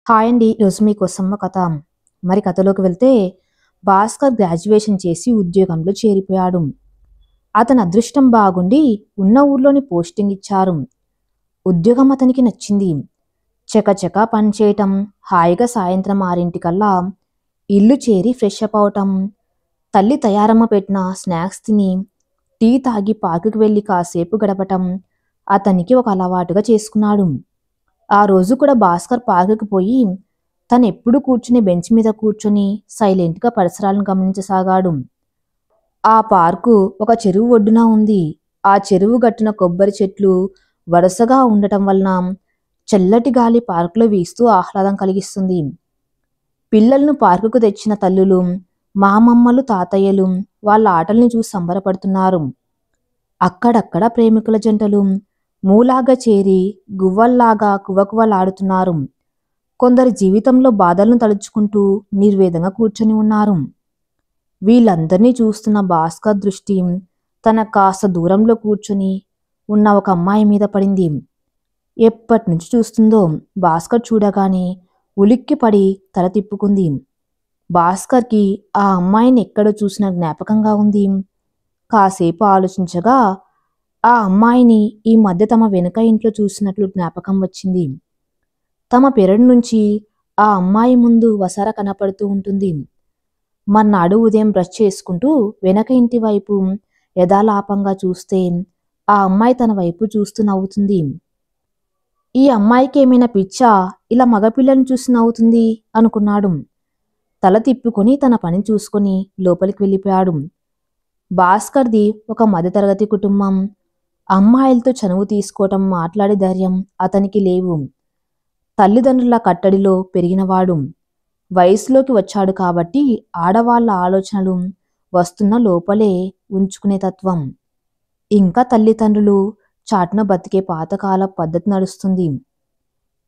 Hi అండి. ఈరోజు మీకోసం ఒక కథ. మరి కథలోకి వెళ్తే భాస్కర్ గ్రాడ్యుయేషన్ చేసి ఉద్యోగంలో చేరిపోయాడు. అతని అదృష్టం బాగుండి ఉన్న ఊర్లోని పోస్టింగ్ ఇచ్చారు. ఉద్యోగం అతనికి నచ్చింది. చకచకా పనిచేయటం, హాయిగా సాయంత్రం 6 ఇల్లు చేరి ఫ్రెష్ అప్ అవటం, తల్లి తయారమ్మ పెట్టిన స్నాక్స్ తిని టీ తాగి పార్కుకి వెళ్ళి కాసేపు గడపటం అతనికి ఒక అలవాటుగా చేసుకున్నాడు. ఆ రోజు కూడా భాస్కర్ పార్కుకి పోయి తను ఎప్పుడు కూర్చునే బెంచ్ మీద కూర్చొని సైలెంట్గా పరిసరాలను గమనించసాగాడు. ఆ పార్కు ఒక చెరువు ఒడ్డున ఉంది. ఆ చెరువు గట్టున కొబ్బరి చెట్లు వరుసగా ఉండటం వలన చల్లటి గాలి పార్కులో వీస్తూ ఆహ్లాదం కలిగిస్తుంది. పిల్లలను పార్కుకు తెచ్చిన తల్లులు, మామమ్మలు, తాతయ్యలు వాళ్ళ ఆటల్ని చూసి సంబరపడుతున్నారు. అక్కడక్కడ ప్రేమికుల జంటలు మూలాగా చేరి గువ్వల్లాగా కువకువలాడుతున్నారు. కొందరి జీవితంలో బాధలను తలుచుకుంటూ నిర్వేదంగా కూర్చొని ఉన్నారు. వీళ్ళందరినీ చూస్తున్న భాస్కర్ దృష్టి తన కాస్త దూరంలో కూర్చొని ఉన్న ఒక అమ్మాయి మీద పడింది. ఎప్పటి నుంచి చూస్తుందో భాస్కర్ చూడగానే ఉలిక్కిపడి తల తిప్పుకుంది. భాస్కర్కి ఆ అమ్మాయిని ఎక్కడో చూసిన జ్ఞాపకంగా ఉంది. కాసేపు ఆలోచించగా ఆ అమ్మాయిని ఈ మధ్య తమ వెనుక ఇంట్లో చూసినట్లు జ్ఞాపకం వచ్చింది. తమ పెరడు నుంచి ఆ అమ్మాయి ముందు వసారా కనపడుతూ ఉంటుంది. మర్నాడు ఉదయం బ్రష్ చేసుకుంటూ వెనక ఇంటి వైపు యథాలాపంగా చూస్తే ఆ అమ్మాయి తన వైపు చూస్తూ నవ్వుతుంది. ఈ అమ్మాయికి ఏమైనా పిచ్చా, ఇలా మగపిల్లని చూసి నవ్వుతుంది అనుకున్నాడు. తల తిప్పుకొని తన పని చూసుకొని లోపలికి వెళ్ళిపోయాడు. భాస్కర్ది ఒక మధ్యతరగతి కుటుంబం. అమ్మాయిలతో చనువు తీసుకోవటం, మాట్లాడే ధైర్యం అతనికి లేవు. తల్లిదండ్రుల కట్టడిలో పెరిగినవాడు. వయసులోకి వచ్చాడు కాబట్టి ఆడవాళ్ల ఆలోచనలు వస్తున్న లోపలే ఉంచుకునే తత్వం. ఇంకా తల్లిదండ్రులు చాటున బతికే పాతకాల పద్ధతి నడుస్తుంది.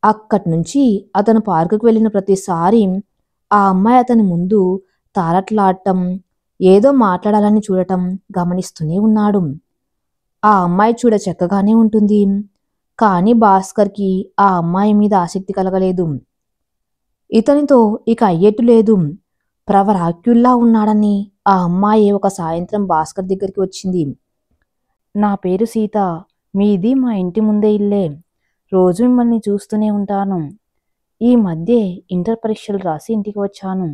అక్కడ్నుంచి అతను పార్కుకు వెళ్ళిన ప్రతిసారి ఆ అమ్మాయి అతని ముందు తారట్లాడటం, ఏదో మాట్లాడాలని చూడటం గమనిస్తూనే ఉన్నాడు. ఆ అమ్మాయి చూడ చక్కగానే ఉంటుంది. కానీ భాస్కర్కి ఆ అమ్మాయి మీద ఆసక్తి కలగలేదు. ఇతనితో ఇక అయ్యేట్టు లేదు. ప్రవరాక్యుల్లా ఉన్నాడని ఆ అమ్మాయి ఒక సాయంత్రం భాస్కర్ దగ్గరికి వచ్చింది. నా పేరు సీత. మీది మా ఇంటి ముందే ఇల్లే. రోజు మిమ్మల్ని చూస్తూనే ఉంటాను. ఈ మధ్య ఇంటర్ పరీక్షలు రాసి ఇంటికి వచ్చాను.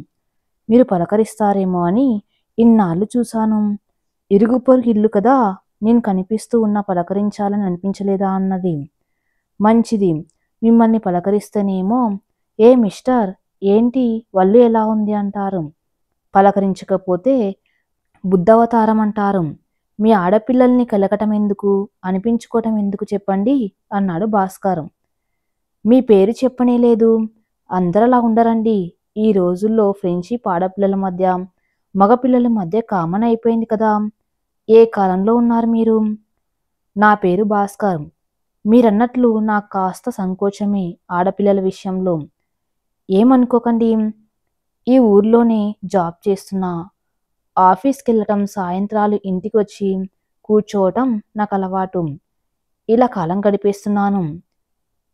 మీరు పలకరిస్తారేమో అని ఇన్నాళ్ళు చూశాను. ఇరుగు పొరుగు ఇల్లు కదా, నేను కనిపిస్తూ ఉన్నా పలకరించాలని అనిపించలేదా అన్నది. మంచిది, మిమ్మల్ని పలకరిస్తేనేమో ఏ మిస్టర్, ఏంటి వల్లు ఎలా ఉంది అంటారు. పలకరించకపోతే బుద్ధవతారం అంటారు. మీ ఆడపిల్లల్ని కలకటం ఎందుకు, అనిపించుకోవటం ఎందుకు చెప్పండి అన్నాడు భాస్కర్. మీ పేరు చెప్పనే లేదు. అందరలా ఉండరండి. ఈ రోజుల్లో ఫ్రెండ్షిప్ ఆడపిల్లల మధ్య, మగపిల్లల మధ్య కామన్ అయిపోయింది కదా. ఏ కాలంలో ఉన్నారు మీరు? నా పేరు భాస్కర్. మీరన్నట్లు నాకు కాస్త సంకోచమే ఆడపిల్లల విషయంలో. ఏమనుకోకండి. ఈ ఊర్లోనే జాబ్ చేస్తున్నా. ఆఫీస్కి వెళ్ళటం, సాయంత్రాలు ఇంటికి వచ్చి కూర్చోవటం నాకు అలవాటు. ఇలా కాలం గడిపేస్తున్నాను.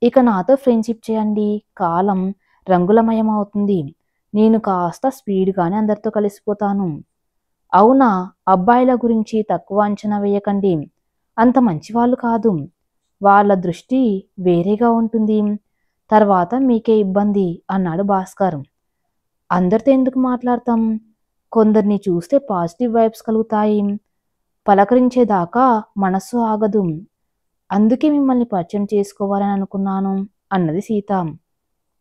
ఇక నాతో ఫ్రెండ్షిప్ చేయండి. కాలం రంగులమయం అవుతుంది. నేను కాస్త స్పీడ్గానే అందరితో కలిసిపోతాను. అవునా? అబ్బాయిల గురించి తక్కువ అంచనా వేయకండి. అంత మంచివాళ్ళు కాదు. వాళ్ళ దృష్టి వేరేగా ఉంటుంది. తర్వాత మీకే ఇబ్బంది అన్నాడు భాస్కర్. అందరితో ఎందుకు మాట్లాడతాం? కొందరిని చూస్తే పాజిటివ్ వైబ్స్ కలుగుతాయి. పలకరించేదాకా మనస్సు ఆగదు. అందుకే మిమ్మల్ని పరిచయం చేసుకోవాలని అనుకున్నాను అన్నది సీత.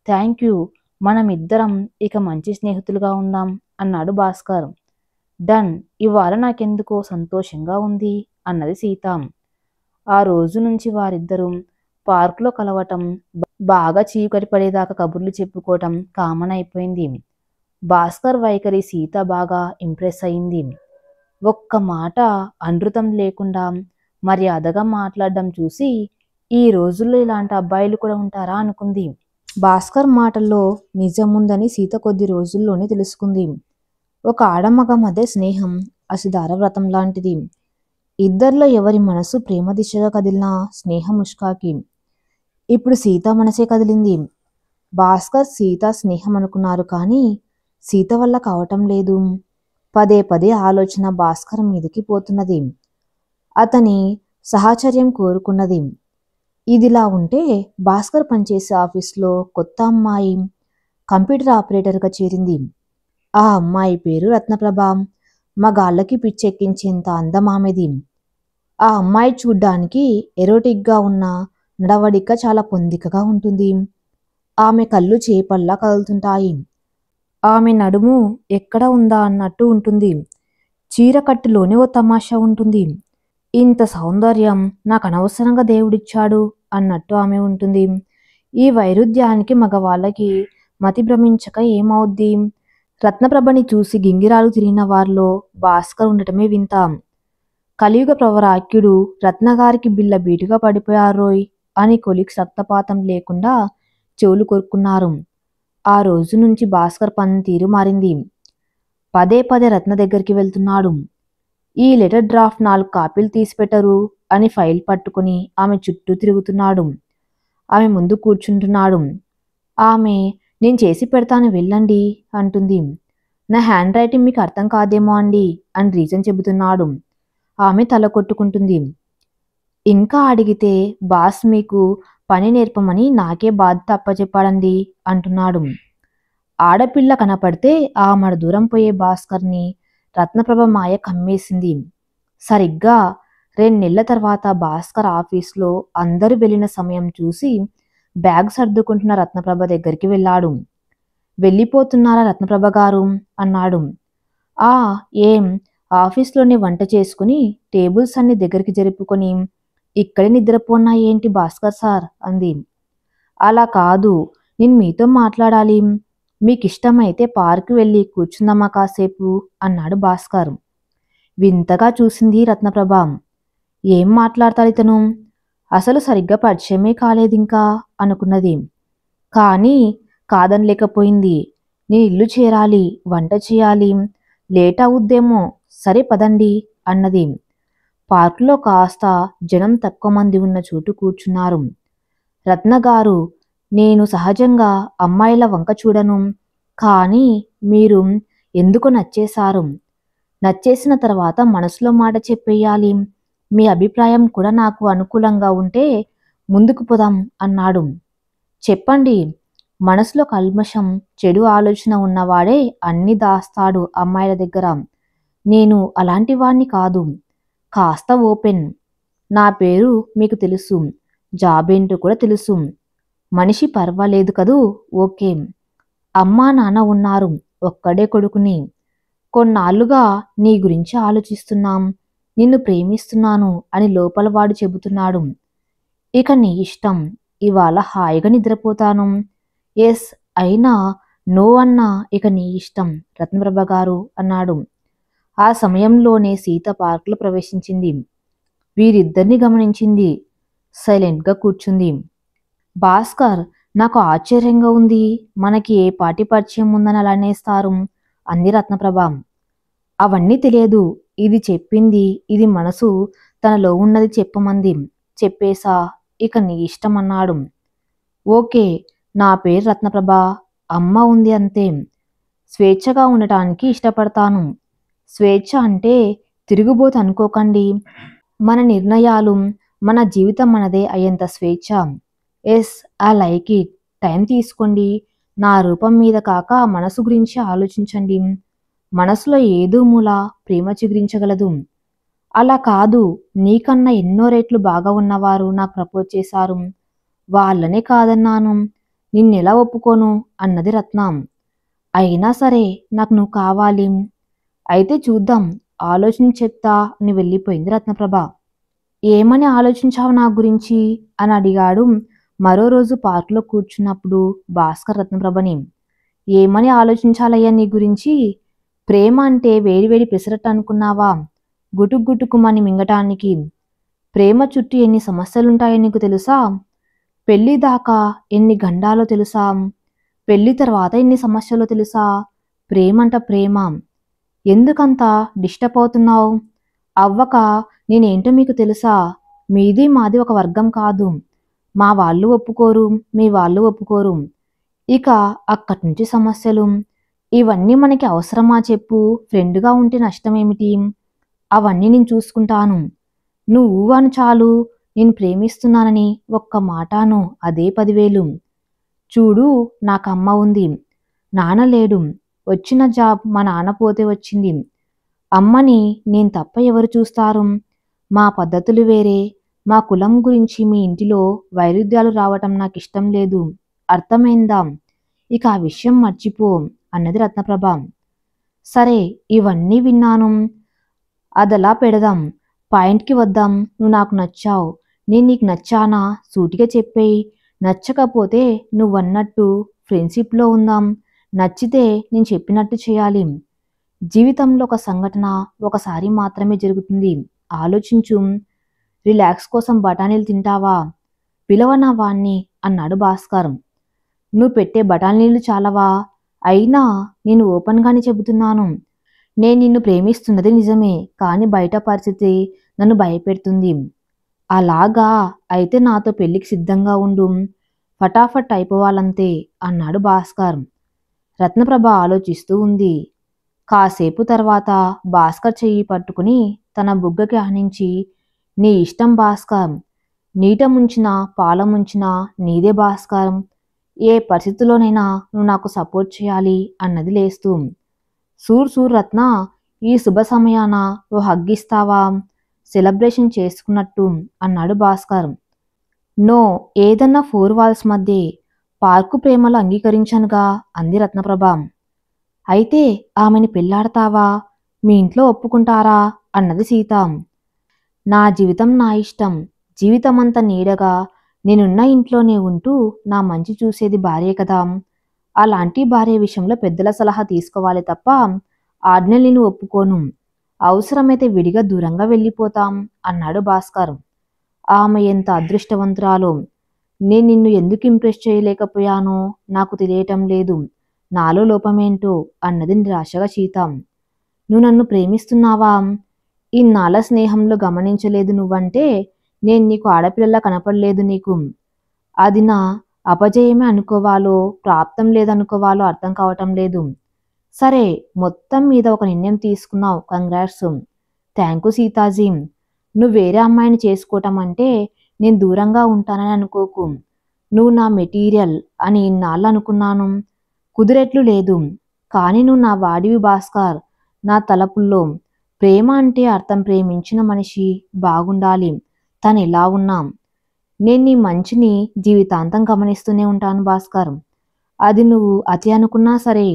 Thank you. మనమిద్దరం ఇక మంచి స్నేహితులుగా ఉందాం అన్నాడు భాస్కర్. డన్. ఇవాళ నాకెందుకో సంతోషంగా ఉంది అన్నది సీత. ఆ రోజు నుంచి వారిద్దరూ పార్కులో కలవటం, బాగా చీకటి పడేదాకా కబుర్లు చెప్పుకోవటం కామన్ అయిపోయింది. భాస్కర్ వైఖరి సీత బాగా ఇంప్రెస్ అయింది. ఒక్క మాట అనృతం లేకుండా మర్యాదగా మాట్లాడడం చూసి ఈ రోజుల్లో ఇలాంటి అబ్బాయిలు కూడా ఉంటారా అనుకుంది. భాస్కర్ మాటల్లో నిజం ఉందని సీత కొద్ది రోజుల్లోనే తెలుసుకుంది. ఒక ఆడమగ మధ్య స్నేహం అసిదార వ్రతం లాంటిది. ఇద్దరిలో ఎవరి మనసు ప్రేమ దిశగా కదిలినా స్నేహం ముష్కాకి. ఇప్పుడు సీత మనసే కదిలింది. భాస్కర్ సీత స్నేహం అనుకున్నారు కానీ సీత వల్ల కావటం లేదు. పదే పదే ఆలోచన భాస్కర్ మీదకి పోతున్నది. అతని సహచర్యం కోరుకున్నది. ఇదిలా ఉంటే భాస్కర్ పనిచేసే ఆఫీస్లో కొత్త అమ్మాయి కంప్యూటర్ ఆపరేటర్గా చేరింది. ఆ అమ్మాయి పేరు రత్నప్రభ. మగాళ్ళకి పిచ్చెక్కించేంత అందం ఆమెది. ఆ అమ్మాయి చూడ్డానికి ఎరోటిక్గా ఉన్న నడవడిక చాలా పొందికగా ఉంటుంది. ఆమె కళ్ళు చేపల్లా కదులుతుంటాయి. ఆమె నడుము ఎక్కడ ఉందా అన్నట్టు ఉంటుంది. చీరకట్టులోనే ఓ తమాషా ఉంటుంది. ఇంత సౌందర్యం నాకు అనవసరంగా దేవుడిచ్చాడు అన్నట్టు ఆమె ఉంటుంది. ఈ వైరుధ్యానికి మగవాళ్ళకి మతి భ్రమించక ఏమవుద్ది? రత్నప్రభని చూసి గింగిరాలు తిరిగిన వారిలో భాస్కర్ ఉండటమే వింత. కలియుగ ప్రవరాఖ్యుడు రత్నగారికి బిల్ల బీటుగా పడిపోయారోయ్ అని కొలిక్స్ రక్తపాతం లేకుండా చెవులు కొరుక్కున్నారు. ఆ రోజు నుంచి భాస్కర్ పనితీరు మారింది. పదే పదే రత్న దగ్గరికి వెళ్తున్నాడు. ఈ లెటర్ డ్రాఫ్ట్ 4 కాపీలు తీసిపెట్టరు అని ఫైల్ పట్టుకుని ఆమె చుట్టూ తిరుగుతున్నాడు. ఆమె ముందు కూర్చుంటున్నాడు. ఆమె నేను చేసి పెడతాను వెళ్ళండి అంటుంది. నా హ్యాండ్ రైటింగ్ మీకు అర్థం కాదేమో అండి అని రీజన్ చెబుతున్నాడు. ఆమె తల కొట్టుకుంటుంది. ఇంకా అడిగితే బాస్ మీకు పని నేర్పమని నాకే బాధ్యత అప్పచెప్పాడండి అంటున్నాడు. ఆడపిల్ల కనపడితే ఆమెడ దూరం పోయే భాస్కర్ని రత్నప్రభ మాయ కమ్మేసింది. సరిగ్గా 2 నెలల తర్వాత భాస్కర్ ఆఫీస్లో అందరూ వెళ్ళిన సమయం చూసి బ్యాగ్ సర్దుకుంటున్న రత్నప్రభ దగ్గరికి వెళ్ళాడు. వెళ్ళిపోతున్నారా రత్నప్రభ గారు అన్నాడు. ఆ ఏం ఆఫీస్లోనే వంట చేసుకుని టేబుల్స్ అన్ని దగ్గరికి జరుపుకొని ఇక్కడే నిద్రపోన్నా ఏంటి భాస్కర్ సార్ అంది. అలా కాదు, నేను మీతో మాట్లాడాలి. మీకిష్టమైతే పార్క్ వెళ్ళి కూర్చుందామా కాసేపు అన్నాడు భాస్కర్. వింతగా చూసింది రత్నప్రభ. ఏం మాట్లాడతాడు ఇతను? అసలు సరిగ్గా పరిచయమే కాలేదింకా అనుకున్నది. కానీ కాదనలేకపోయింది. నేను ఇల్లు చేరాలి, వంట చేయాలి, లేట్ అవుద్దేమో, సరే పదండి అన్నది. పార్కులో కాస్త జనం తక్కువ మంది ఉన్న చోటు కూర్చున్నారు. రత్నగారు, నేను సహజంగా అమ్మాయిల వంక చూడను, కానీ మీరు ఎందుకు నచ్చేశారు. నచ్చేసిన తర్వాత మనసులో మాట చెప్పేయాలి. మీ అభిప్రాయం కూడా నాకు అనుకూలంగా ఉంటే ముందుకు పోదాం అన్నాడు. చెప్పండి. మనసులో కల్మషం చెడు ఆలోచన ఉన్నవాడే అన్ని దాస్తాడు అమ్మాయిల దగ్గర. నేను అలాంటి వాణ్ణి కాదు. కాస్త ఓపెన్. నా పేరు మీకు తెలుసు, జాబ్ ఏంటో కూడా తెలుసు. మనిషి పర్వాలేదు కదూ, ఓకే. అమ్మా నాన్న ఉన్నారు, ఒక్కడే కొడుకుని. కొన్నాళ్లుగా నీ గురించి ఆలోచిస్తున్నాం, నిన్ను ప్రేమిస్తున్నాను అని లోపల వాడు చెబుతున్నాడు. ఇక నీ ఇష్టం. ఇవాళ హాయిగా నిద్రపోతాను. ఎస్ అయినా నో అన్నా ఇక నీ ఇష్టం రత్నప్రభ గారు అన్నాడు. ఆ సమయంలోనే సీత పార్కులో ప్రవేశించింది. వీరిద్దరిని గమనించింది. సైలెంట్గా కూర్చుంది. భాస్కర్, నాకు ఆశ్చర్యంగా ఉంది. మనకి ఏ పాటి పరిచయం ఉందని అలా అనేస్తారు అంది రత్నప్రభ. అవన్నీ తెలియదు. ఇది చెప్పింది, ఇది మనసు తనలో ఉన్నది చెప్పమంది. చెప్పేశా, ఇక నీ ఇష్టం అన్నాడు. ఓకే, నా పేరు రత్నప్రభ. అమ్మ ఉంది అంతే. స్వేచ్ఛగా ఉండటానికి ఇష్టపడతాను. స్వేచ్ఛ అంటే తిరుగుబోతు అనుకోకండి. మన నిర్ణయాలు, మన జీవితం మనదే అయ్యేంత స్వేచ్ఛ. Yes, I like it. Time తీసుకోండి. నా రూపం మీద కాక మనసు గురించి ఆలోచించండి. మనసులో ఏదో మూల ప్రేమ చిగురించగలదు. అలా కాదు, నీకన్నా ఎన్నో రెట్లు బాగా ఉన్నవారు నాకు ప్రపోజ్ చేశారు. వాళ్ళనే కాదన్నాను. నిన్నెలా ఒప్పుకోను అన్నది రత్నం. అయినా సరే నాకు నువ్వు కావాలి. అయితే చూద్దాం, ఆలోచించి చెప్తా అని వెళ్ళిపోయింది రత్నప్రభ. ఏమని ఆలోచించావు నా గురించి అని అడిగాడు మరో రోజు పార్కులో కూర్చున్నప్పుడు భాస్కర్ రత్నప్రభని. ఏమని ఆలోచించాలయ్యా నీ గురించి? ప్రేమ అంటే వేడివేడి పెసరట్టు అనుకున్నావా, గుటుగుటుకుమని మింగటానికి? ప్రేమ చుట్టూ ఎన్ని సమస్యలుంటాయో నీకు తెలుసా? పెళ్లి దాకా ఎన్ని గండాలో తెలుసా? పెళ్లి తర్వాత ఎన్ని సమస్యలో తెలుసా? ప్రేమంట ప్రేమ. ఎందుకంత డిస్టర్బ్ అవుతున్నావు? అవ్వక నేనేంటో మీకు తెలుసా? మీది మాది ఒక వర్గం కాదు. మా వాళ్ళు ఒప్పుకోరు, మీ వాళ్ళు ఒప్పుకోరు. ఇక అక్కడి నుంచి సమస్యలు. ఇవన్నీ మనకి అవసరమా చెప్పు? ఫ్రెండ్‌గా ఉంటే నష్టమేమిటి? అవన్నీ నేను చూసుకుంటాను. నువ్వు అను చాలు. నేను ప్రేమిస్తున్నానని ఒక్క మాట అను. అదే 10,000. చూడు నాకమ్మ ఉంది. నాన్న లేడు. వచ్చిన జాబ్ మా నాన్న పోతే వచ్చింది. అమ్మని నేను తప్ప ఎవరు చూస్తారు? మా పద్ధతులు వేరే. మా కులం గురించి మీ ఇంటిలో వైరుధ్యాలు రావటం నాకిష్టం లేదు. అర్థమైందా? ఇక ఆ విషయం మర్చిపో అన్నది రత్నప్రభ. సరే ఇవన్నీ విన్నాను. అదలా పెడదాం. పాయింట్‌కి వద్దాం. నువ్వు నాకు నచ్చావు. నేను నీకు నచ్చానా? సూటిగా చెప్పేయ్. నచ్చకపోతే నువ్వన్నట్టు ఫ్రెండ్‌షిప్‌లో ఉందాం. నచ్చితే నేను చెప్పినట్టు చేయాలి. జీవితంలో ఒక సంఘటన ఒకసారి మాత్రమే జరుగుతుంది. ఆలోచించు. రిలాక్స్ కోసం బఠానీలు తింటావా? పిలవనా వాణ్ణి అన్నాడు భాస్కర్. నువ్వు పెట్టే బఠానీలు చాలవా? అయినా నేను ఓపెన్‌గానే చెబుతున్నాను. నేను నిన్ను ప్రేమిస్తున్నది నిజమే. కానీ బయట పరిస్థితి నన్ను భయపెడుతుంది. అలాగా? అయితే నాతో పెళ్లికి సిద్ధంగా ఉండు. ఫటాఫట్ అయిపోవాలంతే అన్నాడు భాస్కర్. రత్నప్రభ ఆలోచిస్తూ ఉంది. కాసేపు తర్వాత భాస్కర్ చెయ్యి పట్టుకుని తన బుగ్గకి ఆనించి, నీ ఇష్టం భాస్కర్. నీట ముంచినా పాల ముంచినా నీదే భాస్కర్. ఏ పరిస్థితిలోనైనా నువ్వు నాకు సపోర్ట్ చేయాలి అన్నది లేస్తూ. సూర్ సూర్ రత్న, ఈ శుభ సమయాన ఓ హగ్గిస్తావా? సెలబ్రేషన్ చేసుకున్నట్టు అన్నాడు భాస్కర్. నో, ఏదన్నా 4 వాల్స్ మధ్యే. పార్కు ప్రేమలు అంగీకరించనుగా అంది రత్నప్రభ. అయితే ఆమెని పెళ్లాడతావా? మీ ఇంట్లో ఒప్పుకుంటారా? అన్నది సీత. నా జీవితం నా ఇష్టం. జీవితమంతా నీడగా నేనున్న ఇంట్లోనే ఉంటూ నా మంచి చూసేది భార్యే కదా. అలాంటి భార్య విషయంలో పెద్దల సలహా తీసుకోవాలి తప్ప ఆజ్ఞల్ని నేను ఒప్పుకోను. అవసరమైతే విడిగా దూరంగా వెళ్ళిపోతాం అన్నాడు భాస్కర్. ఆమె ఎంత అదృష్టవంతురాలో. నేను నిన్ను ఎందుకు ఇంప్రెస్ చేయలేకపోయానో నాకు తెలియటం లేదు. నాలో లోపమేంటో అన్నది నిరాశగా సీత. నువ్వు నన్ను ప్రేమిస్తున్నావా? ఇన్నాళ్ళ స్నేహంలో గమనించలేదు నువ్వంటే నేను నీకు ఆడపిల్లలా కనపడలేదు నీకు. అది నా అపజయమే అనుకోవాలో ప్రాప్తం లేదనుకోవాలో అర్థం కావటం లేదు. సరే మొత్తం మీద ఒక నిర్ణయం తీసుకున్నావు. కంగ్రాట్స్. థ్యాంకు సీతాజీ. నువ్వు వేరే అమ్మాయిని చేసుకోవటం అంటే నేను దూరంగా ఉంటానని అనుకోకు. నువ్వు నా మెటీరియల్ అని ఇన్నాళ్ళు అనుకున్నాను. కుదిరెట్లు లేదు. కానీ నువ్వు నా వాడివి భాస్కర్. నా తలపుల్లో. ప్రేమ అంటే అర్థం ప్రేమించిన మనిషి బాగుండాలి. తను ఎలా ఉన్నా. నేను నీ మంచిని జీవితాంతం గమనిస్తూనే ఉంటాను భాస్కర్. అది నువ్వు అతి అనుకున్నా సరే.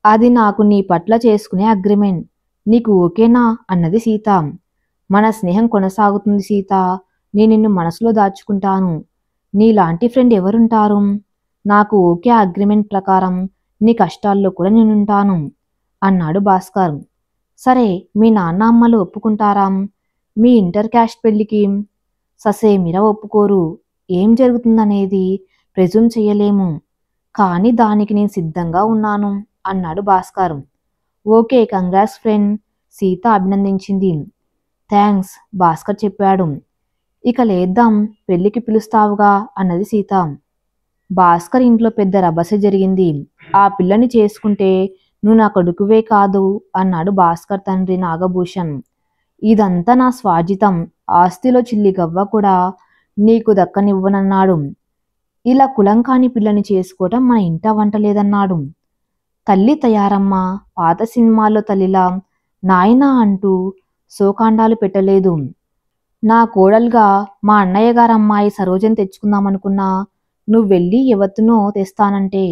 అది నాకు నీ పట్ల చేసుకునే అగ్రిమెంట్. నీకు ఓకేనా అన్నది సీత. మన స్నేహం కొనసాగుతుంది సీత. నేను నిన్ను మనసులో దాచుకుంటాను. నీలాంటి ఫ్రెండ్ ఎవరుంటారు? నాకు ఓకే అగ్రిమెంట్ ప్రకారం నీ కష్టాల్లో కూడా నేనుంటాను అన్నాడు భాస్కర్. సరే మీ నాన్న అమ్మలు ఒప్పుకుంటారా? మీ ఇంటర్ క్యాస్ట్ పెళ్లికి? ససేమిరా ఒప్పుకోరు. ఏం జరుగుతుందనేది ప్రెజూమ్ చెయ్యలేము. కానీ దానికి నేను సిద్ధంగా ఉన్నాను అన్నాడు Bhaskar. Okay congrats friend. Sita అభినందించింది. థ్యాంక్స్ భాస్కర్ చెప్పాడు. ఇక లేద్దాం, పెళ్లికి పిలుస్తావుగా అన్నది సీత. భాస్కర్ ఇంట్లో పెద్ద రభస జరిగింది. ఆ పిల్లని చేసుకుంటే నువ్వు నా కొడుకువే కాదు అన్నాడు భాస్కర్ తండ్రి నాగభూషణ్. ఇదంతా నా స్వార్జితం. ఆస్తిలో చిల్లి గవ్వ కూడా నీకు దక్కనివ్వనన్నాడు. ఇలా కులం కాని పిల్లని చేసుకోవటం మన ఇంట వంట లేదన్నాడు. తల్లి తయారమ్మ పాత సినిమాల్లో తల్లిలా నాయనా అంటూ శోకాండాలు పెట్టలేదు. నా కోడలుగా మా అన్నయ్య గారమ్మాయి సరోజని తెచ్చుకుందామనుకున్నా. నువ్వు వెళ్ళి ఎవత్తునో తెస్తానంటే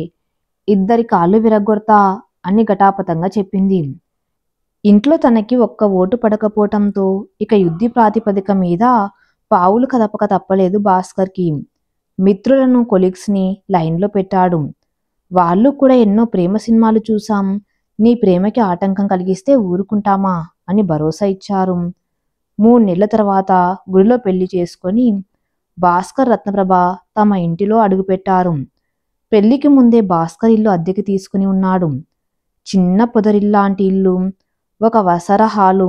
ఇద్దరి కాళ్ళు విరగ్గొడతా అని ఘటాపథంగా చెప్పింది. ఇంట్లో తనకి ఒక్క ఓటు పడకపోవటంతో ఇక యుద్ధి ప్రాతిపదిక మీద పావులు కదపక తప్పలేదు భాస్కర్కి. మిత్రులను కొలీగ్స్ని లైన్లో పెట్టాడు. వాళ్ళు కూడా ఎన్నో ప్రేమ సినిమాలు చూసాం. నీ ప్రేమకి ఆటంకం కలిగిస్తే ఊరుకుంటామా అని భరోసా ఇచ్చారు. 3 నెలల తర్వాత గుడిలో పెళ్లి చేసుకొని భాస్కర్ రత్నప్రభ తమ ఇంటిలో అడుగుపెట్టారు. పెళ్లికి ముందే భాస్కర్ ఇల్లు అద్దెకి తీసుకుని ఉన్నాడు. చిన్న పొదరిల్లాంటి ఇల్లు, ఒక వసర హాలు,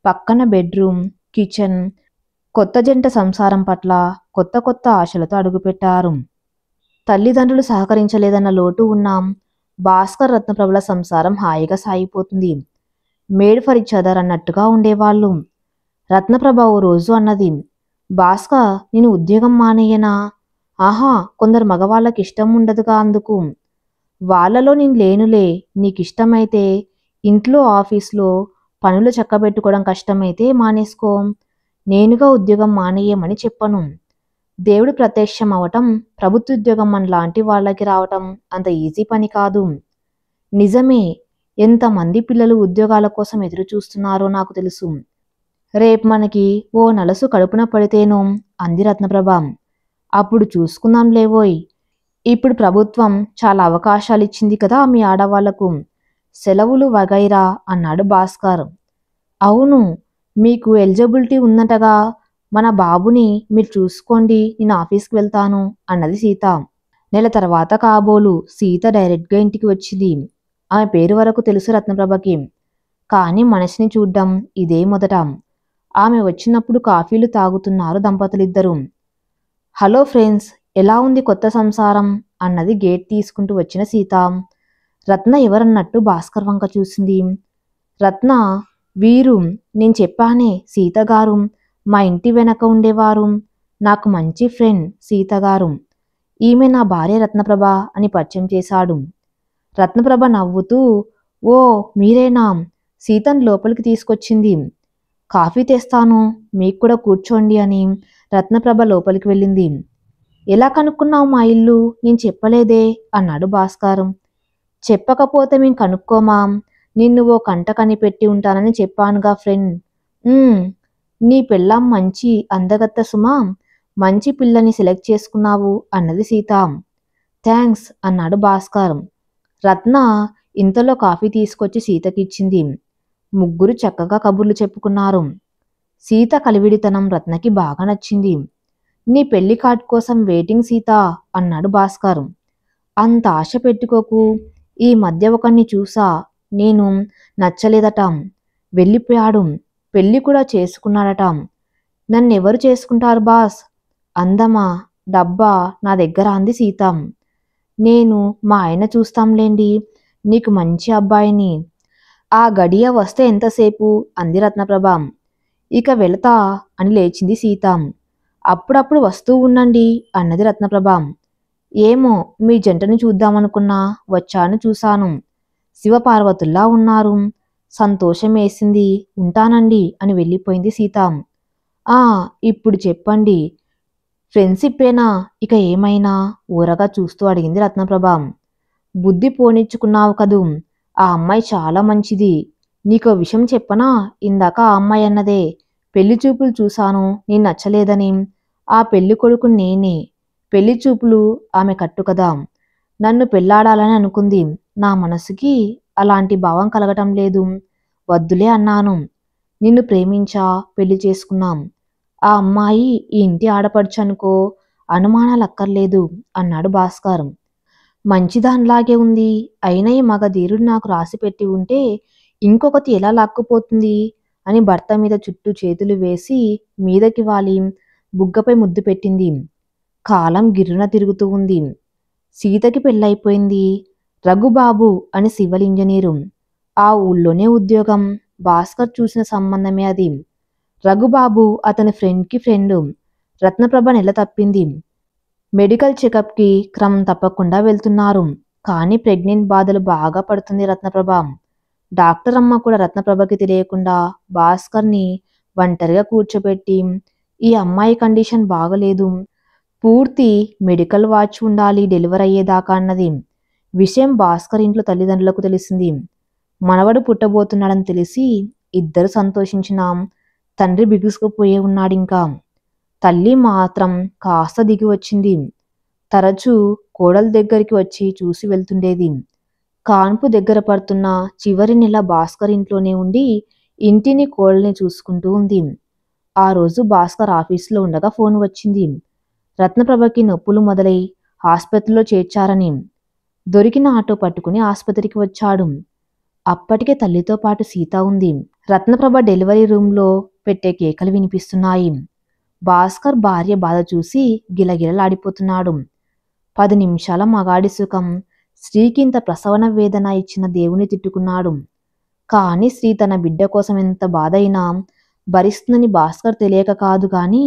పక్కన బెడ్రూమ్, కిచెన్. కొత్త జంట సంసారం పట్ల కొత్త కొత్త ఆశలతో అడుగుపెట్టారు. తల్లిదండ్రులు సహకరించలేదన్న లోటు ఉన్నాం. భాస్కర్ రత్నప్రభల సంసారం హాయిగా సాగిపోతుంది. మేడ్ ఫర్ ఈచ్ అదర్ అన్నట్టుగా ఉండేవాళ్ళు. రత్నప్రభ ఓ రోజు అన్నది, భాస్కర్ నేను ఉద్యోగం మానేయనా? ఆహా, కొందరు మగవాళ్ళకి ఇష్టం ఉండదుగా అందుకు. వాళ్ళలో నేను లేనులే. నీకిష్టమైతే ఇంట్లో ఆఫీస్లో పనులు చక్కబెట్టుకోవడం కష్టమైతే మానేసుకో. నేనుగా ఉద్యోగం మానేయమని చెప్పను. దేవుడు ప్రత్యక్షం అవటం, ప్రభుత్వ ఉద్యోగం మనలాంటి వాళ్ళకి రావటం అంత ఈజీ పని కాదు. నిజమే, ఎంతమంది పిల్లలు ఉద్యోగాల కోసం ఎదురు చూస్తున్నారో నాకు తెలుసు. రేపు మనకి ఓ నలసు కడుపున పడితేనో అంది రత్నప్రభ. అప్పుడు చూసుకుందాం లేవోయ్. ఇప్పుడు ప్రభుత్వం చాలా అవకాశాలు ఇచ్చింది కదా మీ ఆడవాళ్లకు, సెలవులు వగైరా అన్నాడు భాస్కర్. అవును, మీకు ఎలిజిబిలిటీ ఉందంటగా. మన బాబుని మీరు చూసుకోండి, నేను ఆఫీస్కి వెళ్తాను అన్నది సీత. నెల తర్వాత కాబోలు సీత డైరెక్ట్గా ఇంటికి వచ్చింది. ఆమె పేరు వరకు తెలుసు రత్నప్రభకి, కానీ మనిషిని చూడ్డం ఇదే మొదట. ఆమె వచ్చినప్పుడు కాఫీలు తాగుతున్నారు దంపతులిద్దరూ. హలో ఫ్రెండ్స్, ఎలా ఉంది కొత్త సంసారం అన్నది గేట్ తీసుకుంటూ వచ్చిన సీత. రత్న ఎవరన్నట్టు భాస్కర్ వంక చూసింది. రత్న, వీరు నేను చెప్పానే సీతగారు, మా ఇంటి వెనక ఉండేవారు. నాకు మంచి ఫ్రెండ్ సీతగారు. ఈమె నా భార్య రత్నప్రభ అని పరిచయం చేశాడు. రత్నప్రభ నవ్వుతూ, ఓ మీరేనా? సీతను లోపలికి తీసుకొచ్చింది. కాఫీ తెస్తాను, మీకు కూడా కూర్చోండి అని రత్నప్రభ లోపలికి వెళ్ళింది. ఎలా కనుక్కున్నావు మా ఇల్లు? నేను చెప్పలేదే అన్నాడు భాస్కర్. చెప్పకపోతే మేము కనుక్కోమా? నిన్ను ఓ కంట కనిపెట్టి ఉంటానని చెప్పానుగా ఫ్రెండ్. నీ పెళ్ళాం మంచి అందగత్త సుమా, మంచి పిల్లని సెలెక్ట్ చేసుకున్నావు అన్నది సీత. థ్యాంక్స్ అన్నాడు భాస్కర్. రత్న ఇంతలో కాఫీ తీసుకొచ్చి సీతకిచ్చింది. ముగ్గురు చక్కగా కబుర్లు చెప్పుకున్నారు. సీత కలివిడితనం రత్నకి బాగా నచ్చింది. నీ పెళ్లి కార్డ్ కోసం వెయిటింగ్ సీత అన్నాడు భాస్కర్. అంత ఆశ పెట్టుకోకు. ఈ మధ్య ఒకరిని చూసా, నేను నచ్చలేదట, వెళ్ళిపోయాడు. పెళ్లి కూడా చేసుకున్నాడట. నన్నెవరు చేసుకుంటారు బాస్? అందమా డబ్బా నా దగ్గర అంది సీత. నేను మా ఆయన చూస్తాంలేండి, నీకు మంచి అబ్బాయిని. ఆ గడియ వస్తే ఎంతసేపు అంది రత్నప్రభ. ఇక వెళతా అని లేచింది సీత. అప్పుడప్పుడు వస్తూ ఉండండి అన్నది రత్నప్రభ. ఏమో, మీ జంటను చూద్దామనుకున్నా, వచ్చాను చూశాను. శివపార్వతుల్లా ఉన్నారు. సంతోషమేసింది, ఉంటానండి అని వెళ్ళిపోయింది సీత. ఇప్పుడు చెప్పండి, ఫ్రెండ్షిప్పేనా ఇక ఏమైనా? ఊరగా చూస్తూ అడిగింది రత్నప్రభ. బుద్ధి పోనిచ్చుకున్నావు కదూ, ఆ అమ్మాయి చాలా మంచిది. నీకో విషయం చెప్పనా? ఇందాక ఆ అమ్మాయి అన్నదే, పెళ్లి చూపులు చూశాను, నేను నచ్చలేదని. ఆ పెళ్లి కొడుకు నేనే. పెళ్లి చూపులు ఆమె కట్టు కదా, నన్ను పెళ్లాడాలని అనుకుంది. నా మనసుకి అలాంటి భావం కలగటం లేదు. వద్దులే అన్నాను. నిన్ను ప్రేమించా, పెళ్లి చేసుకున్నాం. ఆ అమ్మాయి ఈ ఇంటి ఆడపడుచు అనుకో, అనుమానాలక్కర్లేదు అన్నాడు భాస్కర్. మంచిదానిలాగే ఉంది. అయినా ఈ మగ ధీరుడు నాకు రాసిపెట్టి ఉంటే ఇంకొకటి ఎలా లాక్కుపోతుంది అని భర్త మీద చుట్టూ చేతులు వేసి మీదకి వాలి బుగ్గపై ముద్దు పెట్టింది. కాలం గిర్రున తిరుగుతూ ఉంది. సీతకి పెళ్ళైపోయింది. రఘుబాబు అని సివిల్ ఇంజనీరు. ఆ ఊళ్ళోనే ఉద్యోగం. భాస్కర్ చూసిన సంబంధమే అది. రఘుబాబు అతని ఫ్రెండ్కి ఫ్రెండు. రత్నప్రభ నెల తప్పింది. మెడికల్ చెకప్కి క్రమం తప్పకుండా వెళ్తున్నారు. కానీ ప్రెగ్నెంట్ బాధలు బాగా పడుతుంది రత్నప్రభ. డాక్టర్ అమ్మ కూడా రత్నప్రభకి తెలియకుండా భాస్కర్ని ఒంటరిగా కూర్చోబెట్టి, ఈ అమ్మాయి కండిషన్ బాగలేదు, పూర్తి మెడికల్ వాచ్ ఉండాలి డెలివరీ అయ్యేదాకా అన్నది. విషయం భాస్కర్ ఇంట్లో తల్లిదండ్రులకు తెలిసింది. మనవడు పుట్టబోతున్నాడని తెలిసి ఇద్దరు సంతోషించినా తండ్రి బిగుసుకుపోయే ఉన్నాడింకా. తల్లి మాత్రం కాస్త దిగి వచ్చింది. తరచూ కోడల దగ్గరికి వచ్చి చూసి వెళ్తుండేది. కాన్పు దగ్గర పడుతున్న చివరి నెల భాస్కర్ ఇంట్లోనే ఉండి ఇంటిని కోడల్ని చూసుకుంటూ ఉంది. ఆ రోజు భాస్కర్ ఆఫీసులో ఉండగా ఫోన్ వచ్చింది. రత్నప్రభకి నొప్పులు మొదలై ఆసుపత్రిలో చేర్చారని. దొరికిన ఆటో పట్టుకుని ఆసుపత్రికి వచ్చాడు. అప్పటికే తల్లితో పాటు సీత ఉంది. రత్నప్రభ డెలివరీ రూమ్లో పెట్టే కేకలు వినిపిస్తున్నాయి. భాస్కర్ భార్య బాధ చూసి గిలగిలలాడిపోతున్నాడు. 10 నిమిషాల మగాడి సుఖం. స్త్రీకింత ప్రసవన వేదన ఇచ్చిన దేవుని తిట్టుకున్నాడు. కాని స్త్రీ తన బిడ్డ కోసం ఎంత బాధైనా భరిస్తుందని భాస్కర్ తెలియక కాదు గాని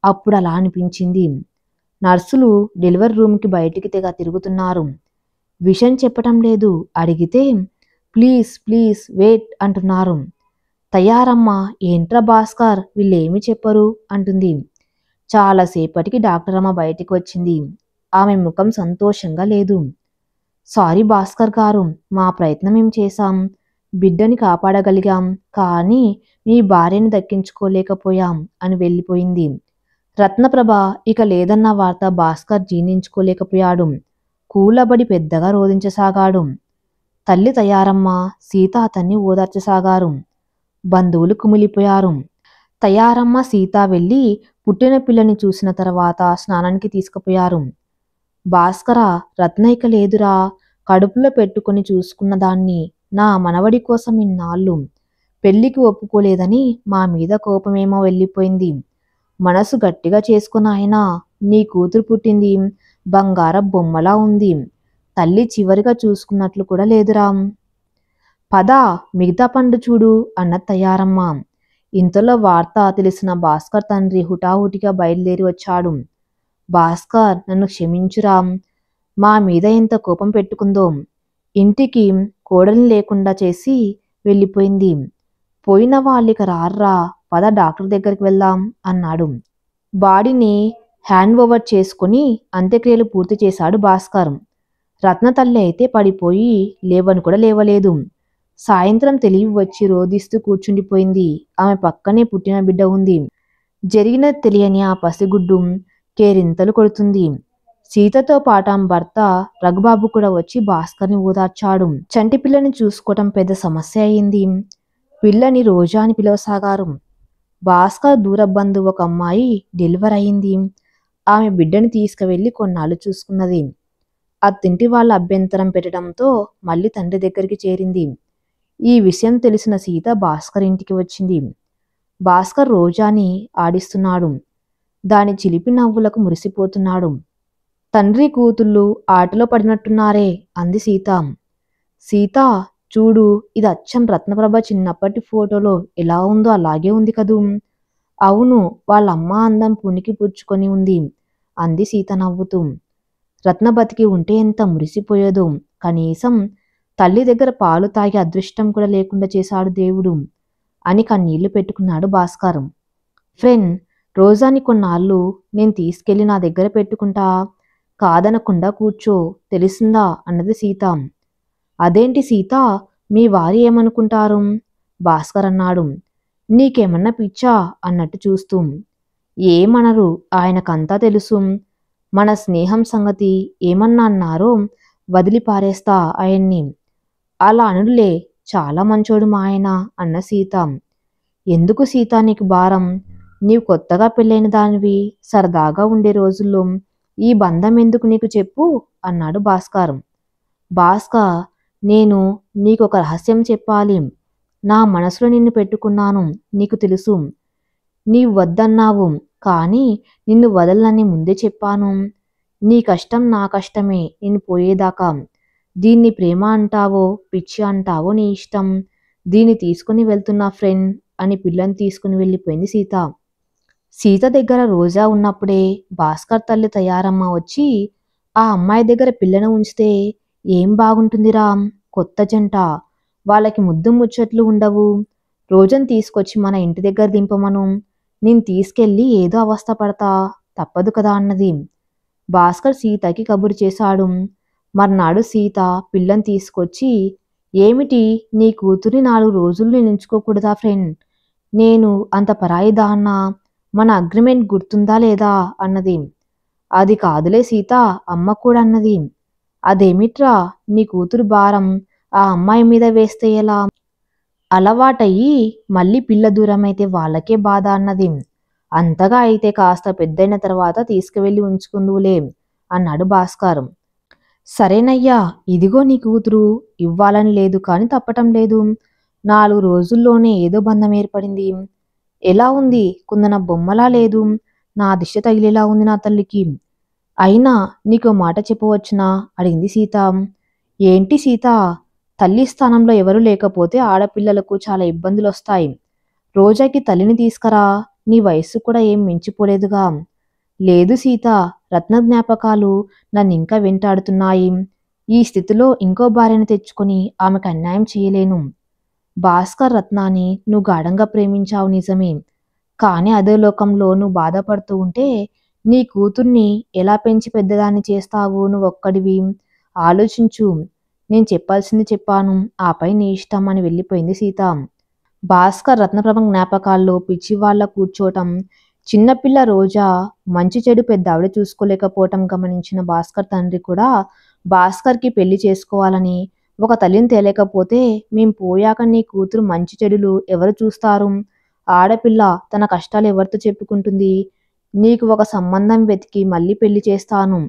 అప్పుడు అలా అనిపించింది. నర్సులు డెలివరీ రూమ్కి బయటికి తెగ తిరుగుతున్నారు. విషయం చెప్పటం లేదు. అడిగితే ప్లీజ్ ప్లీజ్ వెయిట్ అంటున్నారు. తయారమ్మా, ఏంట్రా భాస్కర్, వీళ్ళేమి చెప్పరు అంటుంది. చాలాసేపటికి డాక్టర్ అమ్మ బయటికి వచ్చింది. ఆమె ముఖం సంతోషంగా లేదు. సారీ భాస్కర్ గారు, మా ప్రయత్నం మేము చేశాం, బిడ్డని కాపాడగలిగాం, కానీ మీ భార్యని దక్కించుకోలేకపోయాం అని వెళ్ళిపోయింది. రత్నప్రభ ఇక లేదన్న వార్త భాస్కర్ జీర్ణించుకోలేకపోయాడు. కూలబడి పెద్దగా రోధించసాగాడు. తల్లి తయారమ్మ, సీత అతన్ని ఓదార్చసాగారు. బంధువులు కుమిలిపోయారు. తయారమ్మ సీత వెళ్ళి పుట్టిన పిల్లని చూసిన తర్వాత స్నానానికి తీసుకుపోయారు. భాస్కర, రత్న ఇక లేదురా, కడుపులో పెట్టుకుని చూసుకున్న దాన్ని, నా మనవడి కోసం ఇన్నాళ్ళు పెళ్లికి ఒప్పుకోలేదని మా మీద కోపమేమో వెళ్ళిపోయింది. మనసు గట్టిగా చేసుకున్న ఆయన, నీ కూతురు పుట్టింది, బంగార బొమ్మలా ఉంది, తల్లి చివరిగా చూసుకున్నట్లు కూడా లేదురా. పద, మిగతా పండు చూడు అన్న తయారమ్మ. ఇంతలో వార్త తెలిసిన భాస్కర్ తండ్రి హుటాహుటిగా బయలుదేరి వచ్చాడు. భాస్కర్, నన్ను క్షమించురా, మా మీద ఎంత కోపం పెట్టుకుందో, ఇంటికి కోడల్ని లేకుండా చేసి వెళ్ళిపోయింది. పోయిన వాళ్ళిక రార్రా, పద డాక్టర్ దగ్గరికి వెళ్దాం అన్నాడు. బాడీని హ్యాండ్ ఓవర్ చేసుకుని అంత్యక్రియలు పూర్తి చేశాడు భాస్కర్. రత్న తల్లి అయితే పడిపోయి లేవని కూడా లేవలేదు. సాయంత్రం తెలివి వచ్చి రోదిస్తూ కూర్చుండిపోయింది. ఆమె పక్కనే పుట్టిన బిడ్డ ఉంది. జరిగినది తెలియని ఆ పసిగుడ్డు కేరింతలు కొడుతుంది. సీతతో పాటు భర్త రఘుబాబు కూడా వచ్చి భాస్కర్ని ఓదార్చాడు. చంటి పిల్లని చూసుకోవటం పెద్ద సమస్య అయింది. పిల్లని రోజా అని పిలవసాగారు. భాస్కర్ దూర బంధువు ఒక అమ్మాయి డెలివర్ అయింది. ఆమె బిడ్డని తీసుకువెళ్లి కొన్నాళ్ళు చూసుకున్నది. అత్తింటి వాళ్ళ అభ్యంతరం పెట్టడంతో మళ్ళీ తండ్రి దగ్గరికి చేరింది. ఈ విషయం తెలిసిన సీత భాస్కర్ ఇంటికి వచ్చింది. భాస్కర్ రోజాని ఆడిస్తున్నాడు. దాని చిలిపి నవ్వులకు మురిసిపోతున్నాడు. తండ్రి కూతుళ్ళు ఆటలో పడినట్టున్నారే అంది సీత. సీత, చూడు, ఇది అచ్చం రత్నప్రభ చిన్నప్పటి ఫోటోలో ఎలా ఉందో అలాగే ఉంది కదూ. అవును, వాళ్ళమ్మ అందం పునికి పుచ్చుకొని ఉంది అంది సీత నవ్వుతూ. రత్న బతికి ఉంటే ఎంత మురిసిపోయేదో. కనీసం తల్లి దగ్గర పాలు తాగే అదృష్టం కూడా లేకుండా చేశాడు దేవుడు అని కన్నీళ్లు పెట్టుకున్నాడు భాస్కర్. ఫ్రెండ్, రోజాని కొన్నాళ్ళు నేను తీసుకెళ్లి నా దగ్గర పెట్టుకుంటా, కాదనకుండా కూర్చో, తెలిసిందా అన్నది సీత. అదేంటి సీత, మీ వారి ఏమనుకుంటారు భాస్కర్ అన్నాడు. నీకేమన్నా పిచ్చా అన్నట్టు చూస్తూ. ఏమనరు, ఆయనకంతా తెలుసు. మన స్నేహం సంగతి ఏమన్నా అన్నారో వదిలి పారేస్తా ఆయన్ని. అలా అనుడులే, చాలా మంచోడు మా ఆయన అన్న సీత. ఎందుకు సీత నీకు భారం? నీవు కొత్తగా పెళ్ళైన దానివి, సరదాగా ఉండే రోజుల్లో ఈ బంధం ఎందుకు నీకు చెప్పు అన్నాడు భాస్కర్. భాస్కర్, నేను నీకొక రహస్యం చెప్పాలి. నా మనసులో నిన్ను పెట్టుకున్నాను, నీకు తెలుసు. నీవు వద్దన్నావు, కానీ నిన్ను వదలనని ముందే చెప్పాను. నీ కష్టం నా కష్టమే నేను పోయేదాకా. దీన్ని ప్రేమ అంటావో పిచ్చి అంటావో నీ ఇష్టం. దీన్ని తీసుకుని వెళ్తున్నా ఫ్రెండ్ అని పిల్లని తీసుకుని వెళ్ళిపోయింది సీత. సీత దగ్గర రోజా ఉన్నప్పుడే భాస్కర్ తల్లి తయారమ్మ వచ్చి, ఆ అమ్మాయి దగ్గర పిల్లను ఉంచితే ఏం బాగుంటుందిరా, కొత్త జంట, వాళ్ళకి ముద్దు ముచ్చట్లు ఉండవు, రోజని తీసుకొచ్చి మన ఇంటి దగ్గర దింపమను, నేను తీసుకెళ్ళి ఏదో అవస్థ పడతా, తప్పదు కదా అన్నది. భాస్కర్ సీతకి కబురు చేశాడు. మర్నాడు సీత పిల్లని తీసుకొచ్చి, ఏమిటి, నీ కూతురి 4 రోజులు నేను ఉంచుకోకూడదా ఫ్రెండ్? నేను అంత పరాయి దాన్నా? మన అగ్రిమెంట్ గుర్తుందా లేదా అన్నది. అది కాదులే సీత, అమ్మ కూడా అన్నది. అదేమిట్రా, నీ కూతురు భారం ఆ అమ్మాయి మీద వేస్తే ఎలా? అలవాటయ్యి మళ్ళీ పిల్ల దూరమైతే వాళ్ళకే బాధ అన్నది. అంతగా అయితే కాస్త పెద్దయిన తర్వాత తీసుకువెళ్ళి ఉంచుకుందువులే అన్నాడు భాస్కర్. సరేనయ్యా, ఇదిగో నీ కూతురు, ఇవ్వాలని లేదు కానీ తప్పటం లేదు. 4 రోజుల్లోనే ఏదో బంధం ఏర్పడింది. ఎలా ఉంది, కుందన బొమ్మలా లేదు, నా దిష్ట తగిలేలా ఉంది నా తల్లికి. అయినా నీకో మాట చెప్పవచ్చునా అడిగింది సీత. ఏంటి సీత? తల్లి స్థానంలో ఎవరూ లేకపోతే ఆడపిల్లలకు చాలా ఇబ్బందులొస్తాయి. రోజాకి తల్లిని తీసుకురా. నీ వయస్సు కూడా ఏం మించిపోలేదుగా. లేదు సీత, రత్న జ్ఞాపకాలు నన్నింకా వెంటాడుతున్నాయి. ఈ స్థితిలో ఇంకో భార్యను తెచ్చుకొని ఆమెకు అన్యాయం చేయలేను. భాస్కర్ రత్నాన్ని నువ్వు గాఢంగా ప్రేమించావు నిజమే. కానీ అదే లోకంలో నువ్వు బాధపడుతూ ఉంటే నీ కూతుర్ని ఎలా పెంచి పెద్దదాన్ని చేస్తావు నువ్వొక్కడివి? ఆలోచించు. నేను చెప్పాల్సింది చెప్పాను. ఆపై నీ ఇష్టం అని వెళ్ళిపోయింది సీత. భాస్కర్ రత్నప్రభ జ్ఞాపకాల్లో పిచ్చివాళ్ల కూర్చోటం, చిన్నపిల్ల రోజా మంచి చెడు పెద్ద ఆవిడ చూసుకోలేకపోవటం గమనించిన భాస్కర్ తండ్రి కూడా భాస్కర్కి పెళ్లి చేసుకోవాలని, ఒక తల్లిని తేలేకపోతే మేం పోయాక నీ కూతురు మంచి చెడులు ఎవరు చూస్తారు? ఆడపిల్ల తన కష్టాలు ఎవరితో చెప్పుకుంటుంది? నీకు ఒక సంబంధం వెతికి మళ్ళీ పెళ్లి చేస్తాను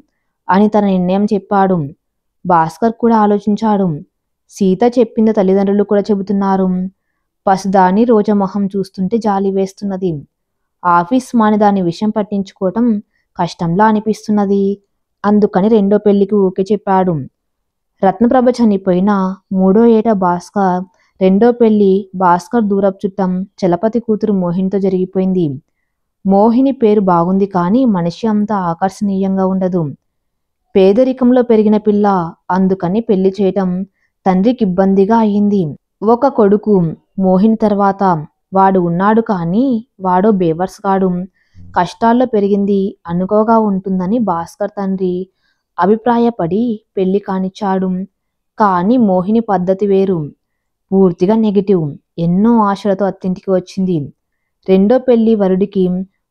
అని తన నిర్ణయం చెప్పాడు. భాస్కర్ కూడా ఆలోచించాడు. సీత చెప్పింది తల్లిదండ్రులు కూడా చెబుతున్నారు. పసిదాని రోజా మొహం చూస్తుంటే జాలి వేస్తున్నది. ఆఫీస్ మాని దాని విషయం పట్టించుకోవటం కష్టంలా అనిపిస్తున్నది. అందుకని రెండో పెళ్లికి ఓకే చెప్పాడు. రత్నప్రభ చనిపోయిన 3వ ఏట భాస్కర్ రెండో పెళ్లి భాస్కర్ దూరపు చుట్టం చలపతి కూతురు మోహినితో జరిగిపోయింది. మోహిని పేరు బాగుంది కానీ మనిషి అంత ఆకర్షణీయంగా ఉండదు. పేదరికంలో పెరిగిన పిల్ల, అందుకని పెళ్లి చేయటం తండ్రికి ఇబ్బందిగా అయింది. ఒక కొడుకు మోహిని తర్వాత వాడు ఉన్నాడు కానీ వాడో బేవర్స్ గాడు. కష్టాల్లో పెరిగింది అనుకోగా ఉంటుందని భాస్కర్ తండ్రి అభిప్రాయపడి పెళ్లి కానిచ్చాడు. కానీ మోహిని పద్ధతి వేరు, పూర్తిగా నెగిటివ్. ఎన్నో ఆశలతో అత్తింటికి వచ్చింది. రెండో పెళ్లి వరుడికి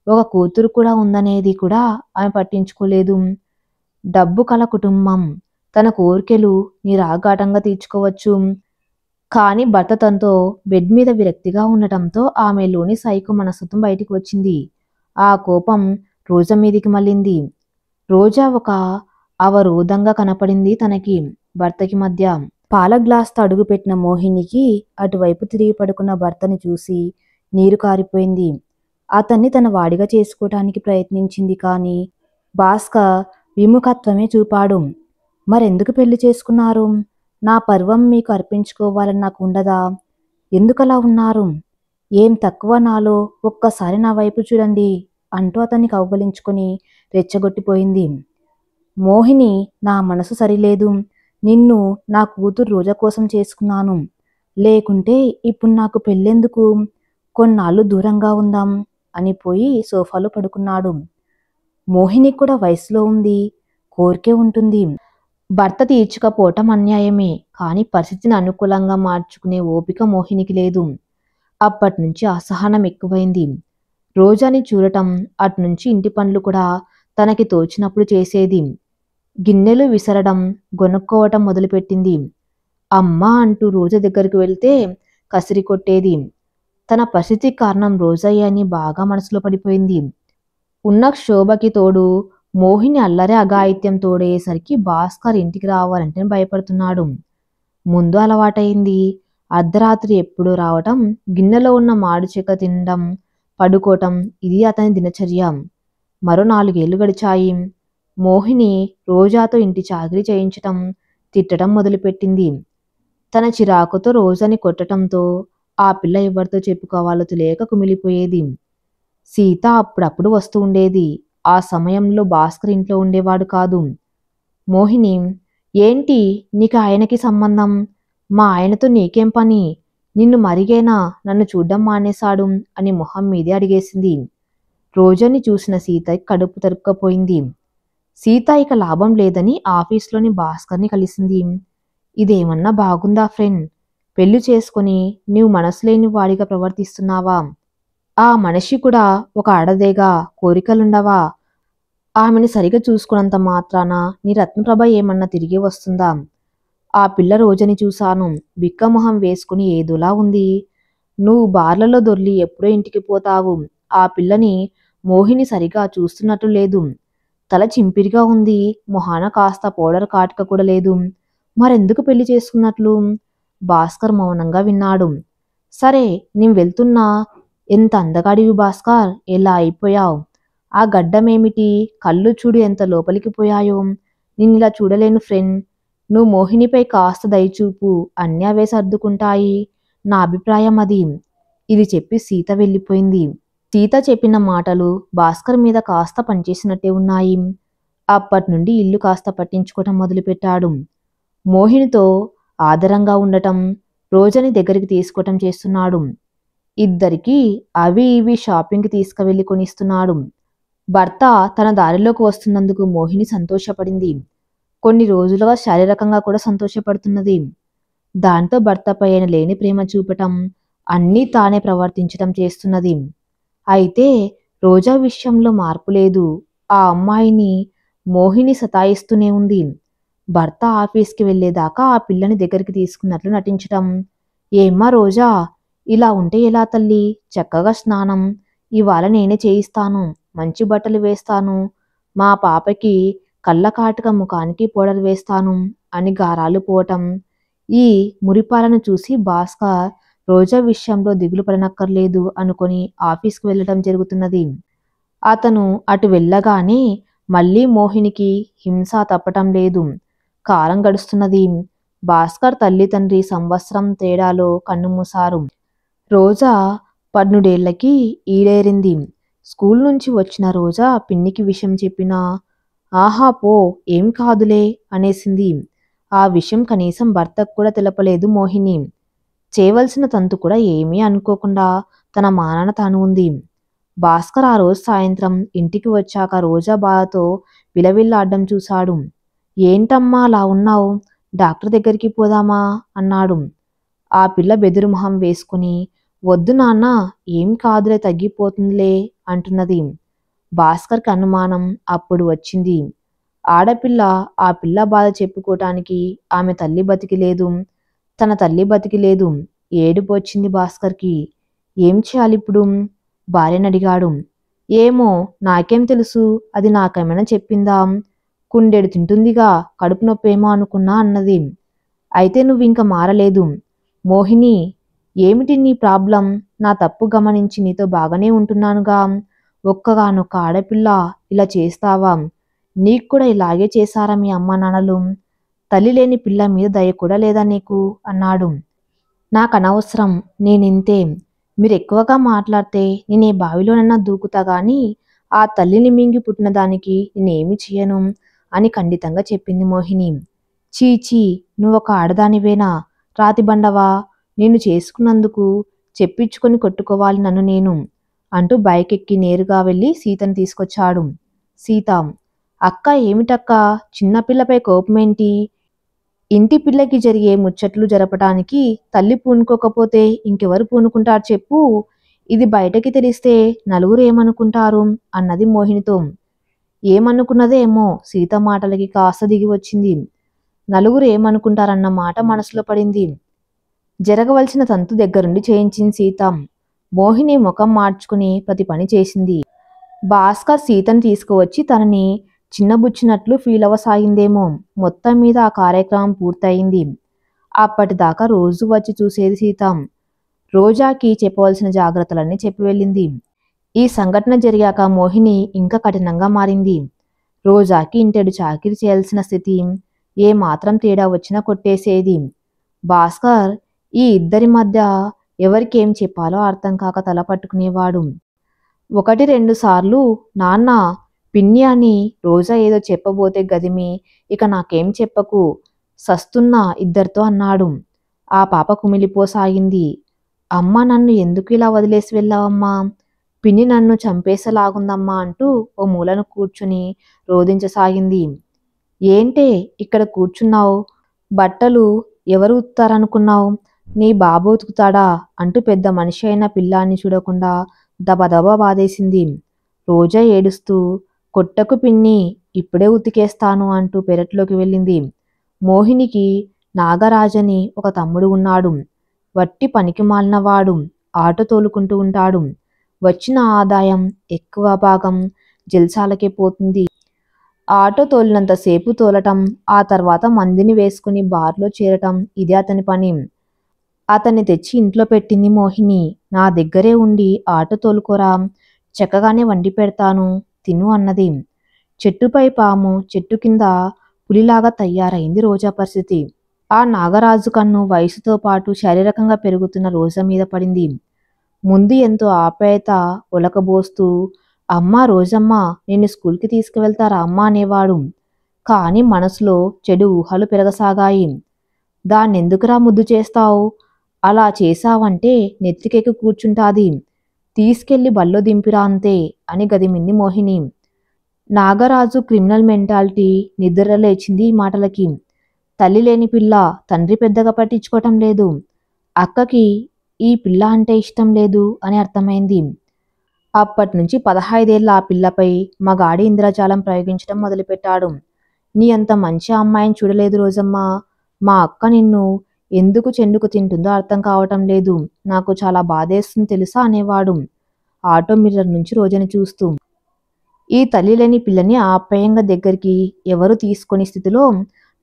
ఒక కూతురు కూడా ఉందనేది కూడా ఆమె పట్టించుకోలేదు. డబ్బు కల కుటుంబం, తన కోరికలు నిరాఘాటంగా తీర్చుకోవచ్చు. కానీ భర్త తనతో బెడ్ మీద విరక్తిగా ఉండటంతో ఆమెలోని సైకో మనస్తత్వం బయటికి వచ్చింది. ఆ కోపం రోజా మీదికి మళ్ళింది. రోజా ఒక అవరోధంగా కనపడింది తనకి భర్తకి మధ్య. పాల గ్లాస్తో అడుగుపెట్టిన మోహినికి అటువైపు తిరిగి పడుకున్న భర్తని చూసి నీరు కారిపోయింది. అతన్ని తన వాడిగా చేసుకోవటానికి ప్రయత్నించింది కానీ భాస్కర్ విముఖత్వమే చూపాడు. మరెందుకు పెళ్లి చేసుకున్నారు? నా పర్వం మీకు అర్పించుకోవాలని నాకు ఉండదా? ఎందుకలా ఉన్నారు? ఏం తక్కువ నాలో? ఒక్కసారి నా వైపు చూడండి అంటూ అతన్ని కౌగలించుకొని రెచ్చగొట్టిపోయింది. మోహిని, నా మనసు సరిలేదు. నిన్ను నా కూతురు రోజా కోసం చేసుకున్నాను. లేకుంటే ఇప్పుడు నాకు పెళ్ళెందుకు? కొన్నాళ్ళు దూరంగా ఉందాం అని పోయి సోఫాలో పడుకున్నాడు. మోహిని కూడా వయసులో ఉంది, కోరికే ఉంటుంది. భర్త తీర్చుకపోవటం అన్యాయమే, కానీ పరిస్థితిని అనుకూలంగా మార్చుకునే ఓపిక మోహినికి లేదు. అప్పటినుంచి అసహనం ఎక్కువైంది. రోజాని చూడటం, అటునుంచి ఇంటి పనులు కూడా తనకి తోచినప్పుడు చేసేది. గిన్నెలు విసరడం, గొనుక్కోవటం మొదలుపెట్టింది. అమ్మా అంటూ రోజా దగ్గరికి వెళ్తే కసిరి కొట్టేది. తన పరిస్థితికి కారణం రోజయ్య అని బాగా మనసులో పడిపోయింది. ఉన్న క్షోభకి తోడు మోహిని అల్లరి అఘాయిత్యం తోడయ్యేసరికి భాస్కర్ ఇంటికి రావాలంటే భయపడుతున్నాడు. ముందు అలవాటైంది. అర్ధరాత్రి ఎప్పుడూ రావటం, గిన్నెలో ఉన్న మాడు చెక్క తినడం, పడుకోవటం, ఇది అతని దినచర్య. మరో 4 ఏళ్లు గడిచాయి. మోహిని రోజాతో ఇంటి చాకిరీ చేయించటం, తిట్టడం మొదలుపెట్టింది. తన చిరాకుతో రోజాని కొట్టడంతో ఆ పిల్ల ఎవరితో చెప్పుకోవాలో తెలియక కుమిలిపోయేది. సీత అప్పుడప్పుడు వస్తూ ఉండేది. ఆ సమయంలో భాస్కర్ ఇంట్లో ఉండేవాడు కాదు. మోహిని, ఏంటి నీకు ఆయనకి సంబంధం? మా ఆయనతో నీకేం పని? నిన్ను మరిగేనా నన్ను చూడ్డం మానేశాడు అని మొహం మీదే అడిగేసింది. రోజాని చూసిన సీతకి కడుపు తరుక్కపోయింది. సీత ఇక లాభం లేదని ఆఫీస్లోని భాస్కర్ని కలిసింది. ఇదేమన్నా బాగుందా ఫ్రెండ్? పెళ్లి చేసుకొని నీవు మనసులేని వాడిగా ప్రవర్తిస్తున్నావా? ఆ మనిషి కూడా ఒక ఆడదేగా, కోరికలుండవా? ఆమెని సరిగా చూసుకున్నంత మాత్రాన నీ రత్నప్రభ ఏమన్నా తిరిగి వస్తుందా? ఆ పిల్ల రోజని చూశాను, బిక్కమొహం వేసుకుని ఏదోలా ఉంది. నువ్వు బార్లలో దొర్లి ఎప్పుడో ఇంటికి పోతావు. ఆ పిల్లని మోహిని సరిగా చూస్తున్నట్టు లేదు. తల చింపిరిగా ఉంది, మొహాన కాస్త పౌడర్ కాటుక కూడా లేదు. మరెందుకు పెళ్లి చేసుకున్నట్లు? భాస్కర్ మౌనంగా విన్నాడు. సరే, నేను వెళ్తున్నా. ఎంత అందగాడివి భాస్కర్, ఎలా అయిపోయావు? ఆ గడ్డమేమిటి? కళ్ళు చూడు ఎంత లోపలికి పోయాయో. నిన్నిలా చూడలేను ఫ్రెండ్. నువ్వు మోహినిపై కాస్త దయచూపు, అన్నీ అవే సర్దుకుంటాయి. నా అభిప్రాయం అది. ఇది చెప్పి సీత వెళ్ళిపోయింది. సీత చెప్పిన మాటలు భాస్కర్ మీద కాస్త పనిచేసినట్టే ఉన్నాయి. అప్పట్నుండి ఇల్లు కాస్త పట్టించుకోవటం మొదలుపెట్టాడు. మోహినితో ఆదరంగా ఉండటం, రోజని దగ్గరికి తీసుకోవటం చేస్తున్నాడు. ఇద్దరికీ అవి ఇవి షాపింగ్కి తీసుకువెళ్ళి కొనిస్తున్నాడు. భర్త తన దారిలోకి వస్తున్నందుకు మోహిని సంతోషపడింది. కొన్ని రోజులుగా శారీరకంగా కూడా సంతోషపడుతున్నది. దాంతో భర్తపై ఆయన లేని ప్రేమ చూపటం, అన్నీ తానే ప్రవర్తించటం చేస్తున్నది. అయితే రోజా విషయంలో మార్పు లేదు. ఆ అమ్మాయిని మోహిని సతాయిస్తూనే ఉంది. భర్త ఆఫీస్కి వెళ్లేదాకా ఆ పిల్లని దగ్గరికి తీసుకున్నట్లు నటించటం. ఏమ్మా రోజా, ఇలా ఉంటే ఎలా తల్లి? చక్కగా స్నానం ఇవాళ నేనే చేయిస్తాను, మంచి బట్టలు వేస్తాను, మా పాపకి కళ్ళ కాటుక ముఖానికి పౌడర్ వేస్తాను అని గారాలు పోవటం. ఈ మురిపాలను చూసి భాస్కర్ రోజా విషయంలో దిగులు పడనక్కర్లేదు అనుకొని ఆఫీస్కి వెళ్ళటం జరుగుతున్నది. అతను అటు వెళ్ళగానే మళ్ళీ మోహినికి హింస తప్పటం లేదు. కాలం గడుస్తున్నది. భాస్కర్ తల్లి తండ్రి సంవత్సరం తేడాలో కన్నుమూశారు. రోజా 12 ఏళ్లకి ఈడేరింది. స్కూల్ నుంచి వచ్చిన రోజా పిన్నికి విషయం చెప్పినా ఆహా పో ఏం కాదులే అనేసింది. ఆ విషయం కనీసం భర్తకు కూడా తెలపలేదు మోహిని. చేయవలసిన తంతు కూడా ఏమీ అనుకోకుండా తన మానాన తాను ఉంది. భాస్కర్ ఆ రోజు సాయంత్రం ఇంటికి వచ్చాక రోజా బాధతో విలవిల్లాడ్డం చూశాడు. ఏంటమ్మా అలా ఉన్నావు? డాక్టర్ దగ్గరికి పోదామా అన్నాడు. ఆ పిల్ల బెదురు మొహం వేసుకుని వద్దు నాన్న, ఏం కాదులే తగ్గిపోతుందిలే అంటున్నది. భాస్కర్కి అనుమానం అప్పుడు వచ్చింది. ఆడపిల్ల ఆ పిల్ల బాధ చెప్పుకోవటానికి ఆమె తల్లి బతికి లేదు, తన తల్లి బతికి లేదు. ఏడుపు వచ్చింది భాస్కర్కి. ఏం చేయాలిప్పుడు? భార్యను అడిగాడు. ఏమో నాకేం తెలుసు, అది నాకేమైనా చెప్పిందా? కుండెడు తింటుందిగా, కడుపు నొప్పేమో అనుకున్నా అన్నది. అయితే నువ్వింక మారలేదు. మోహిని, ఏమిటి నీ ప్రాబ్లం? నా తప్పు గమనించి నీతో బాగానే ఉంటున్నానుగా. ఒక్కగానొక్క ఆడపిల్ల ఇలా చేస్తావా? నీకు కూడా ఇలాగే చేశారా మీ అమ్మ నాన్నలు? తల్లి లేని పిల్ల మీద దయ కూడా లేదా నీకు అన్నాడు. నాకనవసరం, నేనింతే. మీరెక్కువగా మాట్లాడితే నేనే బావిలోనన్నా దూకుతా గాని ఆ తల్లిని మింగి పుట్టిన దానికి నేనేమి చేయను అని ఖండితంగా చెప్పింది మోహిని. చీచీ, నువ్వొక ఆడదానివేనా? రాతిబండవా? నిన్ను చేసుకున్నందుకు చెప్పించుకొని కొట్టుకోవాలి నన్ను నేను అంటూ బైక్ ఎక్కి నేరుగా వెళ్ళి సీతను తీసుకొచ్చాడు. సీత, అక్క ఏమిటక్క, చిన్నపిల్లపై కోపమేంటి? ఇంటి పిల్లకి జరిగే ముచ్చట్లు జరపటానికి తల్లి పూనుకోకపోతే ఇంకెవరు పూనుకుంటారు చెప్పు? ఇది బయటకి తెలిస్తే నలుగురు ఏమనుకుంటారు అన్నది మోహినితో. ఏమనుకున్నదో ఏమో సీత మాటలకి కాస్త దిగి వచ్చింది. నలుగురు ఏమనుకుంటారన్న మాట మనసులో పడింది. జరగవలసిన తంతు దగ్గరుండి చేయించింది సీత. మోహిని ముఖం మార్చుకుని ప్రతి పని చేసింది. భాస్కర్ సీతను తీసుకువచ్చి తనని చిన్నబుచ్చినట్లు ఫీల్ అవ్వసాగిందేమో. మొత్తం మీద ఆ కార్యక్రమం పూర్తయింది. అప్పటిదాకా రోజు వచ్చి చూసేది సీత. రోజాకి చెప్పవలసిన జాగ్రత్తలన్నీ చెప్పి వెళ్ళింది. ఈ సంఘటన జరిగాక మోహిని ఇంకా కఠినంగా మారింది. రోజాకి ఇంటెడు చాకిరీ చేయాల్సిన స్థితి. ఏ మాత్రం తేడా వచ్చినా కొట్టేసేది. భాస్కర్ ఈ ఇద్దరి మధ్య ఎవరికేం చెప్పాలో అర్థం కాక తల పట్టుకునేవాడు. 1-2 సార్లు నాన్న, పిన్ని అని రోజా ఏదో చెప్పబోతే గదిమి, ఇక నాకేం చెప్పకు, సస్తున్నా ఇద్దరితో అన్నాడు. ఆ పాప కుమిలిపోసాగింది. అమ్మ, నన్ను ఎందుకు ఇలా వదిలేసి వెళ్ళావమ్మా? పిన్ని నన్ను చంపేసేలాగుందమ్మా అంటూ ఓ మూలను కూర్చుని రోదించసాగింది. ఏంటే ఇక్కడ కూర్చున్నావు? బట్టలు ఎవరు ఉతుకుతారనుకున్నావు? నీ బాబు ఉతుకుతాడా అంటూ పెద్ద మనిషి అయిన పిల్లాన్ని చూడకుండా దబదబా బాధేసింది. రోజా ఏడుస్తూ కొట్టకు పిన్ని, ఇప్పుడే ఉతికేస్తాను అంటూ పెరట్లోకి వెళ్ళింది. మోహినికి నాగరాజని ఒక తమ్ముడు ఉన్నాడు. వట్టి పనికి మాలినవాడు. ఆటో తోలుకుంటూ ఉంటాడు. వచ్చిన ఆదాయం ఎక్కువ భాగం జల్సాలకే పోతుంది. ఆటో తోలినంతసేపు తోలటం, ఆ తర్వాత మందిని వేసుకుని బార్లో చేరటం ఇదే అతని పని. అతన్ని తెచ్చి ఇంట్లో పెట్టింది మోహిని. నా దగ్గరే ఉండి ఆటో తోలుకోరా, చక్కగానే వండి పెడతాను, తిను అన్నది. చెట్టుపై పాము చెట్టు కింద పులిలాగా తయారైంది రోజా పరిస్థితి. ఆ నాగరాజు కన్ను వయసుతో పాటు శారీరకంగా పెరుగుతున్న రోజా మీద పడింది. ముందు ఎంతో ఆప్యాయత ఒలకబోస్తూ అమ్మా రోజమ్మా నిన్ను స్కూల్కి తీసుకువెళ్తారా అమ్మా అనేవాడు. కాని మనసులో చెడు ఊహలు పెరగసాగాయి. దాన్నెందుకురా ముద్దు చేస్తావు? అలా చేశావంటే నెత్తికెక్కి కూర్చుంటాది. తీసుకెళ్లి బల్లో దింపిరా అంతే అని గదిమింది మోహిని. నాగరాజు క్రిమినల్ మెంటాలిటీ నిద్ర లేచింది ఈ మాటలకి. తల్లి లేని పిల్ల తండ్రి పెద్దగా పట్టించుకోవటం లేదు. అక్కకి ఈ పిల్ల అంటే ఇష్టం లేదు అని అర్థమైంది. అప్పట్నుంచి 15 ఏళ్ల ఆ పిల్లపై మగాడి ఇంద్రజాలం ప్రయోగించడం మొదలుపెట్టాడు. నీ అంత మంచి అమ్మాయిని చూడలేదు రోజమ్మా. మా అక్క నిన్ను ఎందుకు చెండుకు తింటుందో అర్థం కావటం లేదు. నాకు చాలా బాధేస్తుంది తెలుసా అనేవాడు ఆటో మిర్రర్ నుంచి రోజని చూస్తూ. ఈ తల్లి లేని పిల్లని ఆప్యాయంగా దగ్గరికి ఎవరు తీసుకొని స్థితిలో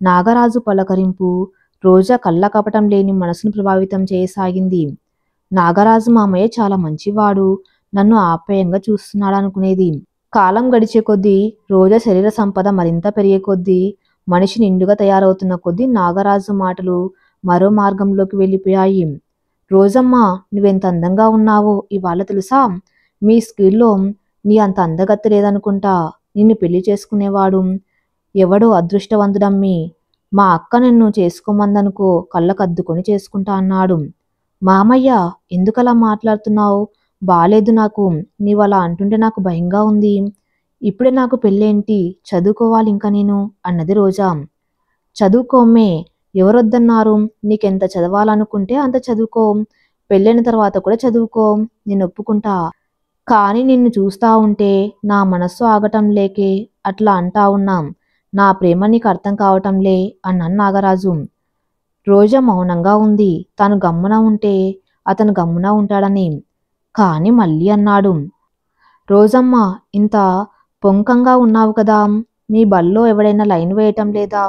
నాగరాజు పలకరింపు రోజా కళ్ళ కపటం లేని మనసును ప్రభావితం చేయసాగింది. నాగరాజు మామయ్య చాలా మంచివాడు, నన్ను ఆప్యాయంగా చూస్తున్నాడనుకునేది. కాలం గడిచే కొద్దీ రోజా శరీర సంపద మరింత పెరిగే కొద్దీ మనిషి నిండుగా తయారవుతున్న కొద్దీ నాగరాజు మాటలు మరో మార్గంలోకి వెళ్ళిపోయాయి. రోజమ్మ నువ్వెంత అందంగా ఉన్నావో ఇవాళ తెలుసా? మీ స్కూల్లో నీ అంత అందగత్తె లేదనుకుంటా. నిన్ను పెళ్లి చేసుకునేవాడు ఎవడో అదృష్టవంతుడమ్మి. మా అక్క నన్ను చేసుకోమందనుకో కళ్ళకద్దుకొని చేసుకుంటా అన్నాడు. మామయ్య ఎందుకలా మాట్లాడుతున్నావు? బాలేదు నాకు. నీవలా అంటుంటే నాకు భయంగా ఉంది. ఇప్పుడే నాకు పెళ్ళేంటి? చదువుకోవాలి ఇంకా నేను అన్నది రోజా. చదువుకోమ్మే, ఎవరొద్దన్నారు? నీకెంత చదవాలనుకుంటే అంత చదువుకో. పెళ్ళైన తర్వాత కూడా చదువుకో, నేను ఒప్పుకుంటా. కానీ నిన్ను చూస్తా ఉంటే నా మనస్సు ఆగటం లేకే అట్లా అంటా ఉన్నాం. నా ప్రేమ నీకు అర్థం కావటంలే అన్నాను నాగరాజు. రోజా మౌనంగా ఉంది. తాను గమ్మున ఉంటే అతను గమ్మున ఉంటాడని. కాని మళ్ళీ అన్నాడు. రోజమ్మ ఇంత పొంకంగా ఉన్నావు కదా, నీ బల్లో ఎవడైనా లైన్ వేయటం లేదా?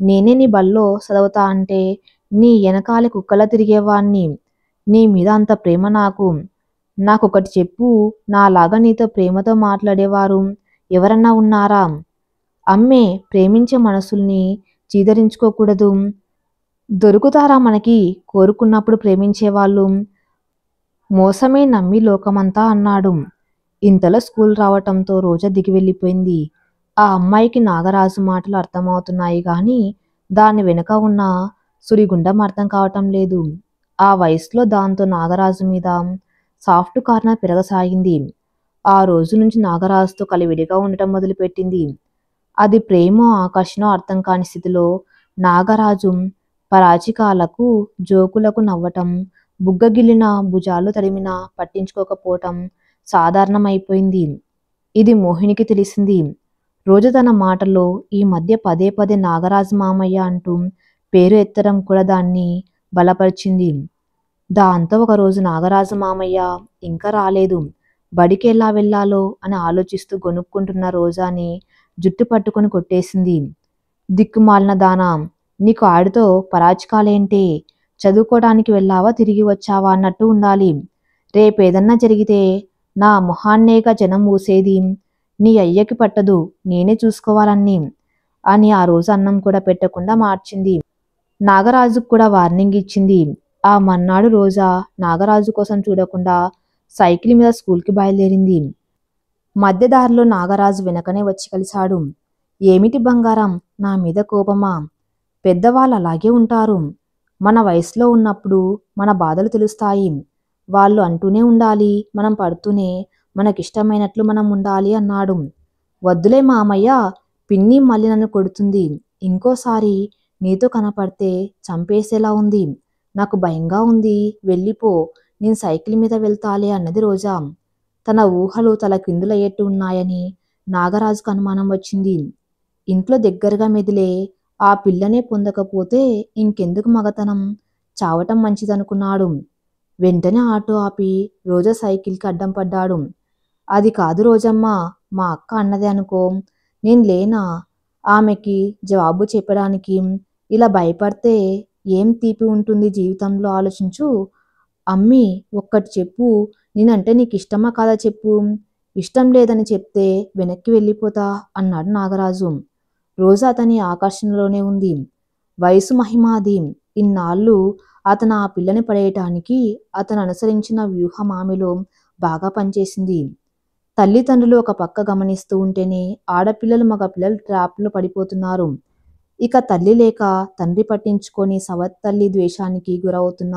నేనే నీ బల్లో చదవుతా అంటే నీ వెనకాల కుక్కలా తిరిగేవాణ్ణి. నీ మీద అంత ప్రేమ నాకు. నాకొకటి చెప్పు, నాలాగా నీతో ప్రేమతో మాట్లాడేవారు ఎవరన్నా ఉన్నారా? అమ్మే, ప్రేమించే మనసుల్ని చీదరించుకోకూడదు. దొరుకుతారా మనకి కోరుకున్నప్పుడు ప్రేమించేవాళ్ళు? మోసమే నమ్మి లోకమంతా అన్నాడు. ఇంతలో స్కూల్ రావటంతో రోజా దిగి వెళ్ళిపోయింది. ఆ అమ్మాయికి నాగరాజు మాటలు అర్థమవుతున్నాయి గాని దాని వెనుక ఉన్న సుడిగుండం అర్థం కావటం లేదు. ఆ వయసులో దాంతో నాగరాజు మీద సాఫ్ట్ కార్నర్ పెరగసాగింది. ఆ రోజు నుంచి నాగరాజుతో కలివిడిగా ఉండటం మొదలుపెట్టింది. అది ప్రేమో ఆకర్షణో అర్థం కాని స్థితిలో నాగరాజు పరాచికాలకు జోకులకు నవ్వటం, బుగ్గగిల్లిన భుజాలు తడిమినా పట్టించుకోకపోవటం సాధారణమైపోయింది. ఇది మోహినికి తెలిసింది. రోజు తన మాటల్లో ఈ మధ్య పదే పదే నాగరాజు మామయ్య అంటూ పేరు ఎత్తడం కూడా దాన్ని బలపరిచింది. దాంతో ఒకరోజు నాగరాజు మామయ్య ఇంకా రాలేదు. బడికి ఎలా వెళ్ళాలో అని ఆలోచిస్తూ గొనుక్కుంటున్న రోజాని జుట్టు పట్టుకొని కొట్టేసింది. దిక్కుమాలిన దానా, నీకు ఆడితో పరాచికాలేంటే? చదువుకోవడానికి వెళ్ళావా తిరిగి వచ్చావా అన్నట్టు ఉండాలి. రేపేదన్నా జరిగితే నా మొహాన్నేగా జనం ఊసేది. నీ అయ్యకి పట్టదు, నేనే చూసుకోవాలన్నీ అని ఆ రోజు అన్నం కూడా పెట్టకుండా మార్చింది. నాగరాజుకు కూడా వార్నింగ్ ఇచ్చింది. ఆ మర్నాడు రోజా నాగరాజు కోసం చూడకుండా సైకిల్ మీద స్కూల్కి బయలుదేరింది. మధ్యదారిలో నాగరాజు వెనకనే వచ్చి కలిశాడు. ఏమిటి బంగారం, నా మీద కోపమా? పెద్దవాళ్ళు అలాగే ఉంటారు. మన వయసులో ఉన్నప్పుడు మన బాధలు తెలుస్తాయి. వాళ్ళు అంటూనే ఉండాలి, మనం పడుతూనే మనకిష్టమైనట్లు మనం ఉండాలి అన్నాడు. వద్దులే మామయ్య, పిన్ని మళ్ళీ నన్ను కొడుతుంది. ఇంకోసారి నీతో కనపడితే చంపేసేలా ఉంది. నాకు భయంగా ఉంది, వెళ్ళిపో, నేను సైకిల్ మీద వెళ్తాలే అన్నది రోజా. తన ఊహలు తల కిందులయ్యేట్టు ఉన్నాయని నాగరాజుకు అనుమానం వచ్చింది. ఇంట్లో దగ్గరగా మెదిలే ఆ పిల్లనే పొందకపోతే ఇంకెందుకు మగతనం, చావటం మంచిదనుకున్నాడు. వెంటనే ఆటో ఆపి రోజా సైకిల్కి అడ్డం పడ్డాడు. అది కాదు రోజమ్మ, మా అక్క అన్నదే అనుకో, నేను లేనా ఆమెకి జవాబు చెప్పడానికి? ఇలా భయపడితే ఏం తీపి ఉంటుంది జీవితంలో ఆలోచించు. అమ్మి ఒక్కటి చెప్పు, నేనంటే నీకు ఇష్టమా కాదా చెప్పు. ఇష్టం లేదని చెప్తే వెనక్కి వెళ్ళిపోతా అన్నాడు నాగరాజు. రోజా అతని ఆకర్షణలోనే ఉంది. వయసు మహిమ అది. ఇన్నాళ్ళు అతను ఆ పిల్లని పడేయటానికి అతను అనుసరించిన వ్యూహం ఆమెలో బాగా పనిచేసింది. తల్లిదండ్రులు ఒక పక్క గమనిస్తూ ఉంటేనే ఆడపిల్లలు మగపిల్లలు ట్రాప్లో పడిపోతున్నారు. ఇక తల్లి లేక తండ్రి పట్టించుకొని సవత్తల్లి ద్వేషానికి గురవుతున్న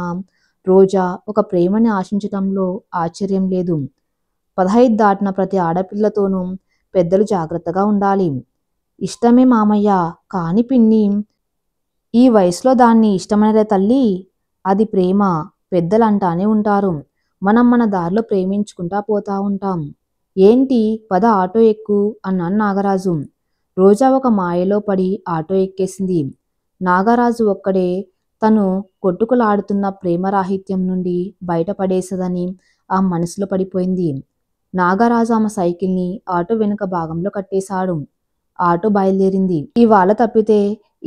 రోజా ఒక ప్రేమని ఆశించటంలో ఆశ్చర్యం లేదు. 15 దాటిన ప్రతి ఆడపిల్లతోనూ పెద్దలు జాగ్రత్తగా ఉండాలి. ఇష్టమే మామయ్య, కాని పిన్ని, ఈ వయసులో దాన్ని ఇష్టమనేదే తల్లి, అది ప్రేమ, పెద్దలు అంటానే ఉంటారు. మనం మన దారిలో ప్రేమించుకుంటా పోతా ఉంటాం. ఏంటి, పద ఆటో ఎక్కు అన్నాడు నాగరాజు. రోజా ఒక మాయలో పడి ఆటో ఎక్కేసింది. నాగరాజు ఒక్కడే తను కొట్టుకులాడుతున్న ప్రేమరాహిత్యం నుండి బయటపడేసదని ఆ మనసులో పడిపోయింది. నాగరాజు ఆమె సైకిల్ని ఆటో వెనుక భాగంలో కట్టేశాడు. ఆటో బయలుదేరింది. ఇవాళ తప్పితే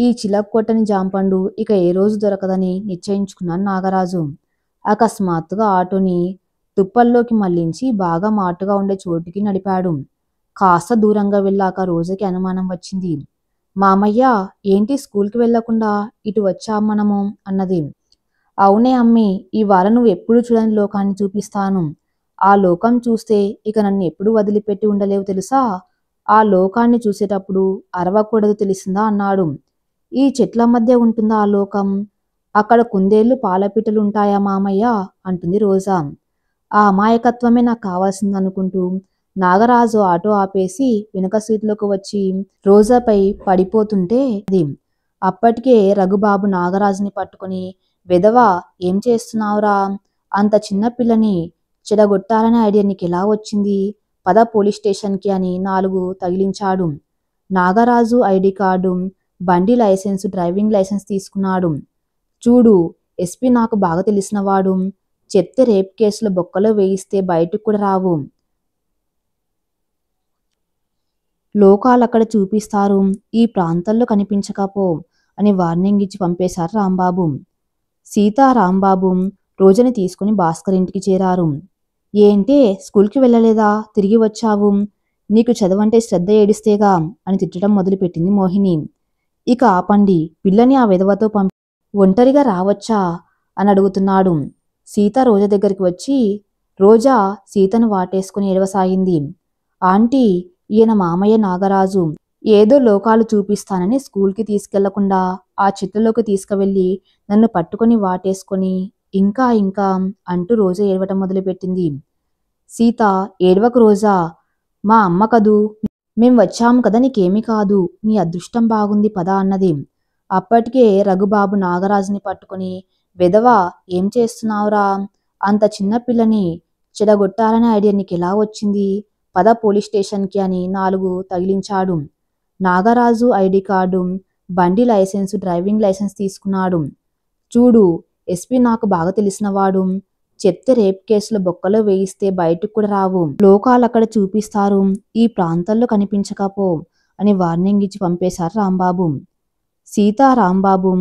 ఈ చిలక కొట్టని జాంపండు ఇక ఏ రోజు దొరకదని నిశ్చయించుకున్నాడు నాగరాజు. అకస్మాత్తుగా ఆటోని తుప్పల్లోకి మళ్లించి బాగా మాటుగా ఉండే చోటుకి నడిపాడు. కాస్త దూరంగా వెళ్ళాక రోజుకి అనుమానం వచ్చింది. మామయ్య, ఏంటి స్కూల్కి వెళ్లకుండా ఇటు వచ్చాం మనము అన్నది. అవునే అమ్మి, ఇవాళ నువ్వు ఎప్పుడు చూడని లోకాన్ని చూపిస్తాను. ఆ లోకం చూస్తే ఇక నన్ను ఎప్పుడు వదిలిపెట్టి ఉండలేవు తెలుసా. ఆ లోకాన్ని చూసేటప్పుడు అరవకూడదు తెలిసిందా అన్నాడు. ఈ చెట్ల మధ్య ఉంటుందా ఆ లోకం? అక్కడ కుందేళ్లు పాలపిట్టలు ఉంటాయా మామయ్య అంటుంది రోజా. ఆ అమాయకత్వమే నాకు కావాల్సిందనుకుంటూ నాగరాజు ఆటో ఆపేసి వెనుక సీట్లోకి వచ్చి రోజాపై పడిపోతుంటే అది అప్పటికే రఘుబాబు నాగరాజుని పట్టుకుని, వెధవా, ఏం చేస్తున్నావురా, అంత చిన్న పిల్లని చెడగొట్టాలనే ఐడియా నీకెలా వచ్చింది, పద పోలీస్ స్టేషన్కి అని 4 తగిలించాడు. నాగరాజు ఐడి కార్డు, బండి లైసెన్సు, డ్రైవింగ్ లైసెన్స్ తీసుకున్నాడు. చూడు, ఎస్పీ నాకు బాగా తెలిసినవాడు. చెప్తే రేప్ కేసులో బొక్కలో వేయిస్తే బయటకు కూడా రావు. లోకాలక్కడ చూపిస్తారు. ఈ ప్రాంతంలో కనిపించకపో అని వార్నింగ్ ఇచ్చి పంపేశారు రాంబాబు. సీత, రాంబాబు రోజుని తీసుకుని భాస్కర్ ఇంటికి చేరారు. ఏంటే, స్కూల్కి వెళ్ళలేదా, తిరిగి వచ్చావు? నీకు చదవంటే శ్రద్ధ ఏడిస్తేగా అని తిట్టడం మొదలుపెట్టింది మోహిని. ఇక ఆపండి, పిల్లని ఆ విధవతో ఒంటరిగా రావచ్చా అని అడుగుతున్నాడు. సీత రోజా దగ్గరికి వచ్చి రోజా సీతను వాటేసుకుని ఏడవసాగింది. ఆంటీ, ఈయన మామయ్య నాగరాజు. ఏదో లోకాలు చూపిస్తానని స్కూల్కి తీసుకెళ్లకుండా ఆ చెట్లలోకి తీసుకువెళ్ళి నన్ను పట్టుకొని వాటేసుకొని ఇంకా ఇంకా అంటూ రోజా ఏడవటం మొదలుపెట్టింది. సీత, ఏడవకు రోజా, మా అమ్మ కదూ, మేం వచ్చాము కదా, నీకేమీ కాదు, నీ అదృష్టం బాగుంది పద అన్నది. అప్పటికే రఘుబాబు నాగరాజుని పట్టుకుని, వెధవా, ఏం చేస్తున్నావురా, అంత చిన్న పిల్లని చెడగొట్టాలనే ఐడియా నీకెలా వచ్చింది, పద పోలీస్ స్టేషన్కి అని 4 తగిలించాడు. నాగరాజు ఐడి కార్డు, బండి లైసెన్సు, డ్రైవింగ్ లైసెన్స్ తీసుకున్నాడు. చూడు, ఎస్పీ నాకు బాగా తెలిసినవాడు. చెప్తే రేప్ కేసులో బొక్కలో వేయిస్తే బయటకు కూడా రావు. లోకాలక్కడ చూపిస్తారు. ఈ ప్రాంతంలో కనిపించకపో అని వార్నింగ్ ఇచ్చి పంపేశారు రాంబాబు. సీత, రాంబాబు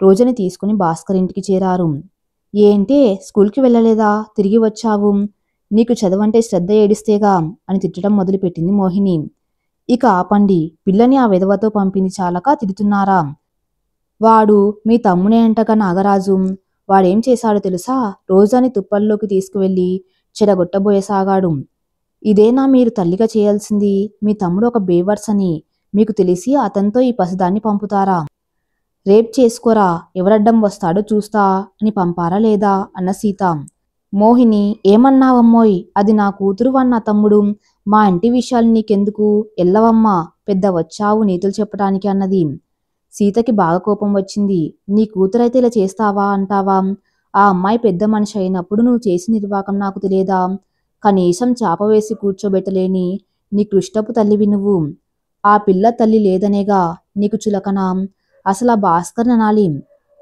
రోజుని తీసుకుని భాస్కర్ ఇంటికి చేరారు. ఏంటే, స్కూల్కి వెళ్ళలేదా, తిరిగి వచ్చావు? నీకు చదవంటే శ్రద్ధ ఏడిస్తేగా అని తిట్టడం మొదలుపెట్టింది మోహిని. ఇక ఆపండి, పిల్లని ఆ విధవతో పంపింది చాలక తిడుతున్నారా? వాడు మీ తమ్మునే అంటగా నాగరాజు. వాడేం చేశాడో తెలుసా? రోజాని తుప్పల్లోకి తీసుకువెళ్ళి చెడగొట్టబోయసాగాడు. ఇదేనా మీరు తల్లిగా చేయాల్సింది? మీ తమ్ముడు ఒక బేవర్స్ అని మీకు తెలిసి అతనితో ఈ పసిదాన్ని పంపుతారా? రేప్ చేసుకోరా, ఎవరడ్డం వస్తాడో చూస్తా అని పంపారా లేదా అన్న సీత. మోహిని, ఏమన్నావమ్మోయ్, అది నా కూతురు అన్న తమ్ముడు, మా ఇంటి విషయాలు నీకెందుకు, ఎల్లవమ్మా, పెద్ద వచ్చావు నీతులు చెప్పడానికి అన్నది. సీతకి బాగా కోపం వచ్చింది. నీ కూతురైతే ఇలా చేస్తావా అంటావా? ఆ అమ్మాయి పెద్ద మనిషి అయినప్పుడు నువ్వు చేసిన నిర్వాకం నాకు తెలియదా? కనీసం చాప వేసి కూర్చోబెట్టలేని నీ కృష్ణపు తల్లివి నువ్వు. ఆ పిల్ల తల్లి లేదనేగా నీకు చులకనా? అసలు ఆ భాస్కర్ అనాలి.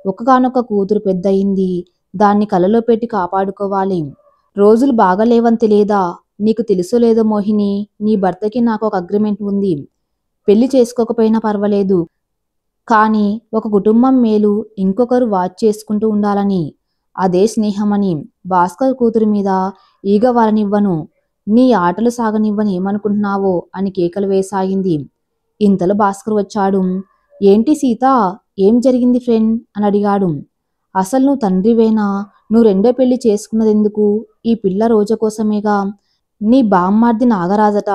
ఒక్కగానొక్క కూతురు పెద్దయింది, దాన్ని కలలో పెట్టి కాపాడుకోవాలి. రోజులు బాగాలేవని తెలియదా? నీకు తెలుసో లేదో మోహిని, నీ భర్తకి నాకు ఒక అగ్రిమెంట్ ఉంది. పెళ్లి చేసుకోకపోయినా పర్వాలేదు, కానీ ఒక కుటుంబం మేలు ఇంకొకరు వాచ్ చేసుకుంటూ ఉండాలని. అదే స్నేహమని. భాస్కర్ కూతురు మీద ఈగ వారనివ్వను. నీ ఆటలు సాగనివ్వని ఏమనుకుంటున్నావో అని కేకలు వేసాగింది. ఇంతలో భాస్కర్ వచ్చాడు. ఏంటి సీత, ఏం జరిగింది ఫ్రెండ్ అని అడిగాడు. అసలు నువ్వు తండ్రివేనా? నువ్వు రెండో పెళ్లి చేసుకున్నదెందుకు? ఈ పిల్ల రోజ కోసమేగా. నీ బామ్మార్ది నాగరాజట.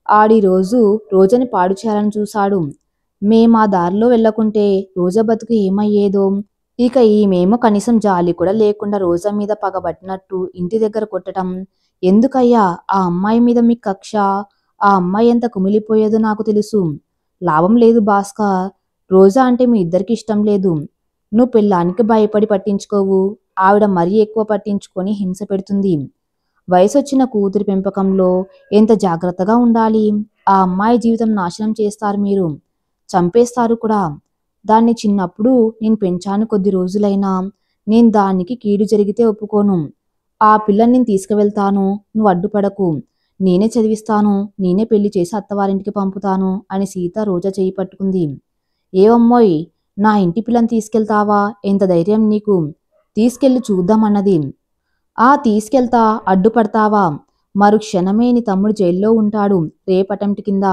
ఆడి రోజు రోజని పాడు చేయాలని చూశాడు. మేమా దారిలో వెళ్ళకుంటే రోజా బతుకు ఏమయ్యేదో. ఇక ఈమెమో కనీసం జాలి కూడా లేకుండా రోజా మీద పగబట్టినట్టు ఇంటి దగ్గర కొట్టడం. ఎందుకయ్యా ఆ అమ్మాయి మీద మీకు కక్ష? ఆ అమ్మాయి ఎంత కుమిలిపోయేదో నాకు తెలుసు. లాభం లేదు భాస్కర్. రోజా అంటే మీ ఇద్దరికి ఇష్టం లేదు. నువ్వు పెళ్ళానికి భయపడి పట్టించుకోవు. ఆవిడ మరీ ఎక్కువ పట్టించుకొని హింస పెడుతుంది. వయసొచ్చిన కూతురి పెంపకంలో ఎంత జాగ్రత్తగా ఉండాలి. ఆ అమ్మాయి జీవితం నాశనం చేస్తారు మీరు. చంపేస్తారు కూడా. దాన్ని చిన్నప్పుడు నేను పెంచాను కొద్ది రోజులైనా. నేను దానికి కీడు జరిగితే ఒప్పుకోను. ఆ పిల్లని నేను తీసుకువెళ్తాను. నువ్వు అడ్డుపడకు. నేనే చదివిస్తాను. నేనే పెళ్లి చేసి అత్తవారింటికి పంపుతాను అని సీత రోజా చేయి పట్టుకుంది. ఏవమ్మోయ్, నా ఇంటి పిల్లని తీసుకెళ్తావా? ఎంత ధైర్యం నీకు? తీసుకెళ్ళి చూద్దామన్నది. తీసుకెళ్తా, అడ్డుపడతావా? మరుక్షణమే నీ తమ్ముడు జైల్లో ఉంటాడు, రేపటంటి కింద.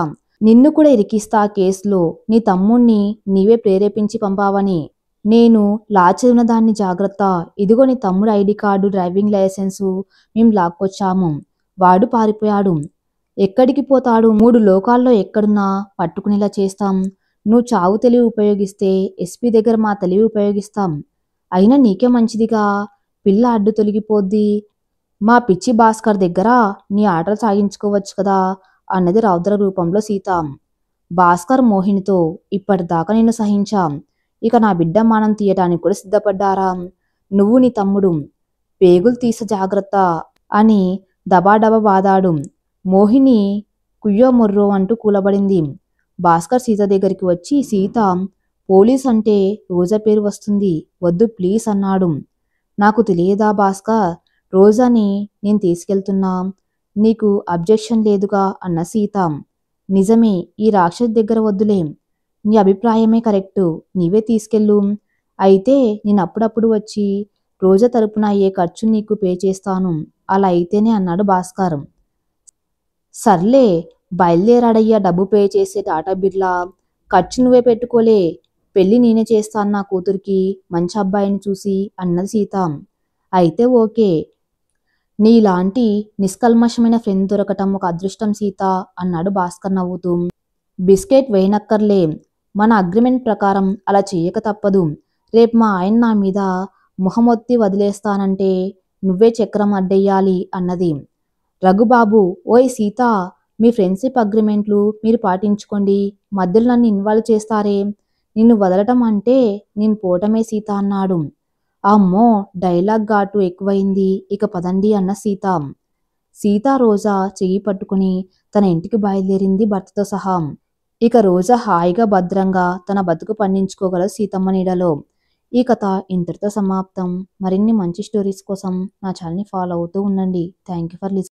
నిన్ను కూడా ఇరికిస్తా కేసులో. నీ తమ్ముణ్ణి నీవే ప్రేరేపించి పంపావని. నేను లా చదివిన దాన్ని, జాగ్రత్త. ఇదిగో నీ తమ్ముడు ఐడి కార్డు, డ్రైవింగ్ లైసెన్సు మేం లాక్కొచ్చాము. వాడు పారిపోయాడు. ఎక్కడికి పోతాడు? 3 లోకాల్లో ఎక్కడున్నా పట్టుకునేలా చేస్తాం. నువ్వు చావు తెలివి ఉపయోగిస్తే ఎస్పీ దగ్గర మా తెలివి ఉపయోగిస్తాం. అయినా నీకే మంచిదిగా. పిల్ల అడ్డు తొలగిపోద్ది. మా పిచ్చి భాస్కర్ దగ్గర నీ ఆటలు సాగించుకోవచ్చు కదా అన్నది రౌద్ర రూపంలో సీత. భాస్కర్ మోహినితో ఇప్పటిదాకా నిన్ను సహించాం. ఇక నా బిడ్డ మానం తీయటానికి కూడా సిద్ధపడ్డారా? నువ్వు నీ తమ్ముడు. పేగులు తీస జాగ్రత్త అని దబాడబా బాదాడు. మోహిని కుయ్యో మొర్రో అంటూ కూలబడింది. భాస్కర్ సీత దగ్గరికి వచ్చి, సీత, పోలీస్ అంటే రోజా పేరు వస్తుంది, వద్దు ప్లీజ్ అన్నాడు. నాకు తెలియదా భాస్కర్? రోజాని నేను తీసుకెళ్తున్నా. నీకు అబ్జెక్షన్ లేదుగా అన్న సీత. నిజమే, ఈ రాక్షసి దగ్గర వద్దులే. నీ అభిప్రాయమే కరెక్టు. నీవే తీసుకెళ్ళు. అయితే నేను అప్పుడప్పుడు వచ్చి రోజా తరపున అయ్యే ఖర్చు నీకు పే చేస్తాను. అలా అయితేనే అన్నాడు భాస్కర్. సర్లే, బయలుదేరాడయ్యా డబ్బు పే చేసే టాటా బిర్లా. ఖర్చు నువ్వే పెట్టుకోలే. పెళ్లి నేనే చేస్తాను నా కూతురికి మంచి అబ్బాయిని చూసి అన్నది సీత. అయితే ఓకే. నీలాంటి నిష్కల్మషమైన ఫ్రెండ్ దొరకటం ఒక అదృష్టం సీత అన్నాడు భాస్కర్ నవ్వుతూ. బిస్కెట్ వేయనక్కర్లే. మన అగ్రిమెంట్ ప్రకారం అలా చెయ్యక తప్పదు. రేపు మా ఆయన నా మీద మొహమొత్తి వదిలేస్తానంటే నువ్వే చక్రం అడ్డెయ్యాలి అన్నది. రఘుబాబు, ఓయ్ సీత, మీ ఫ్రెండ్షిప్ అగ్రిమెంట్లు మీరు పాటించుకోండి. మధ్యలో నన్ను ఇన్వాల్వ్ చేస్తారే? నిన్ను వదలటం అంటే నేను పోవటమే సీత అన్నాడు. అమ్మో, డైలాగ్ ఘాటు ఎక్కువైంది. ఇక పదండి అన్న సీత. సీత రోజా చెయ్యి పట్టుకుని తన ఇంటికి బయలుదేరింది భర్తతో సహా. ఇక రోజా హాయిగా భద్రంగా తన బతుకు పండించుకోగలదు సీతమ్మ నీడలో. ఈ కథ ఇంతటితో సమాప్తం. మరిన్ని మంచి స్టోరీస్ కోసం నా ఛానల్ని ఫాలో అవుతూ ఉండండి. Thank you for listening.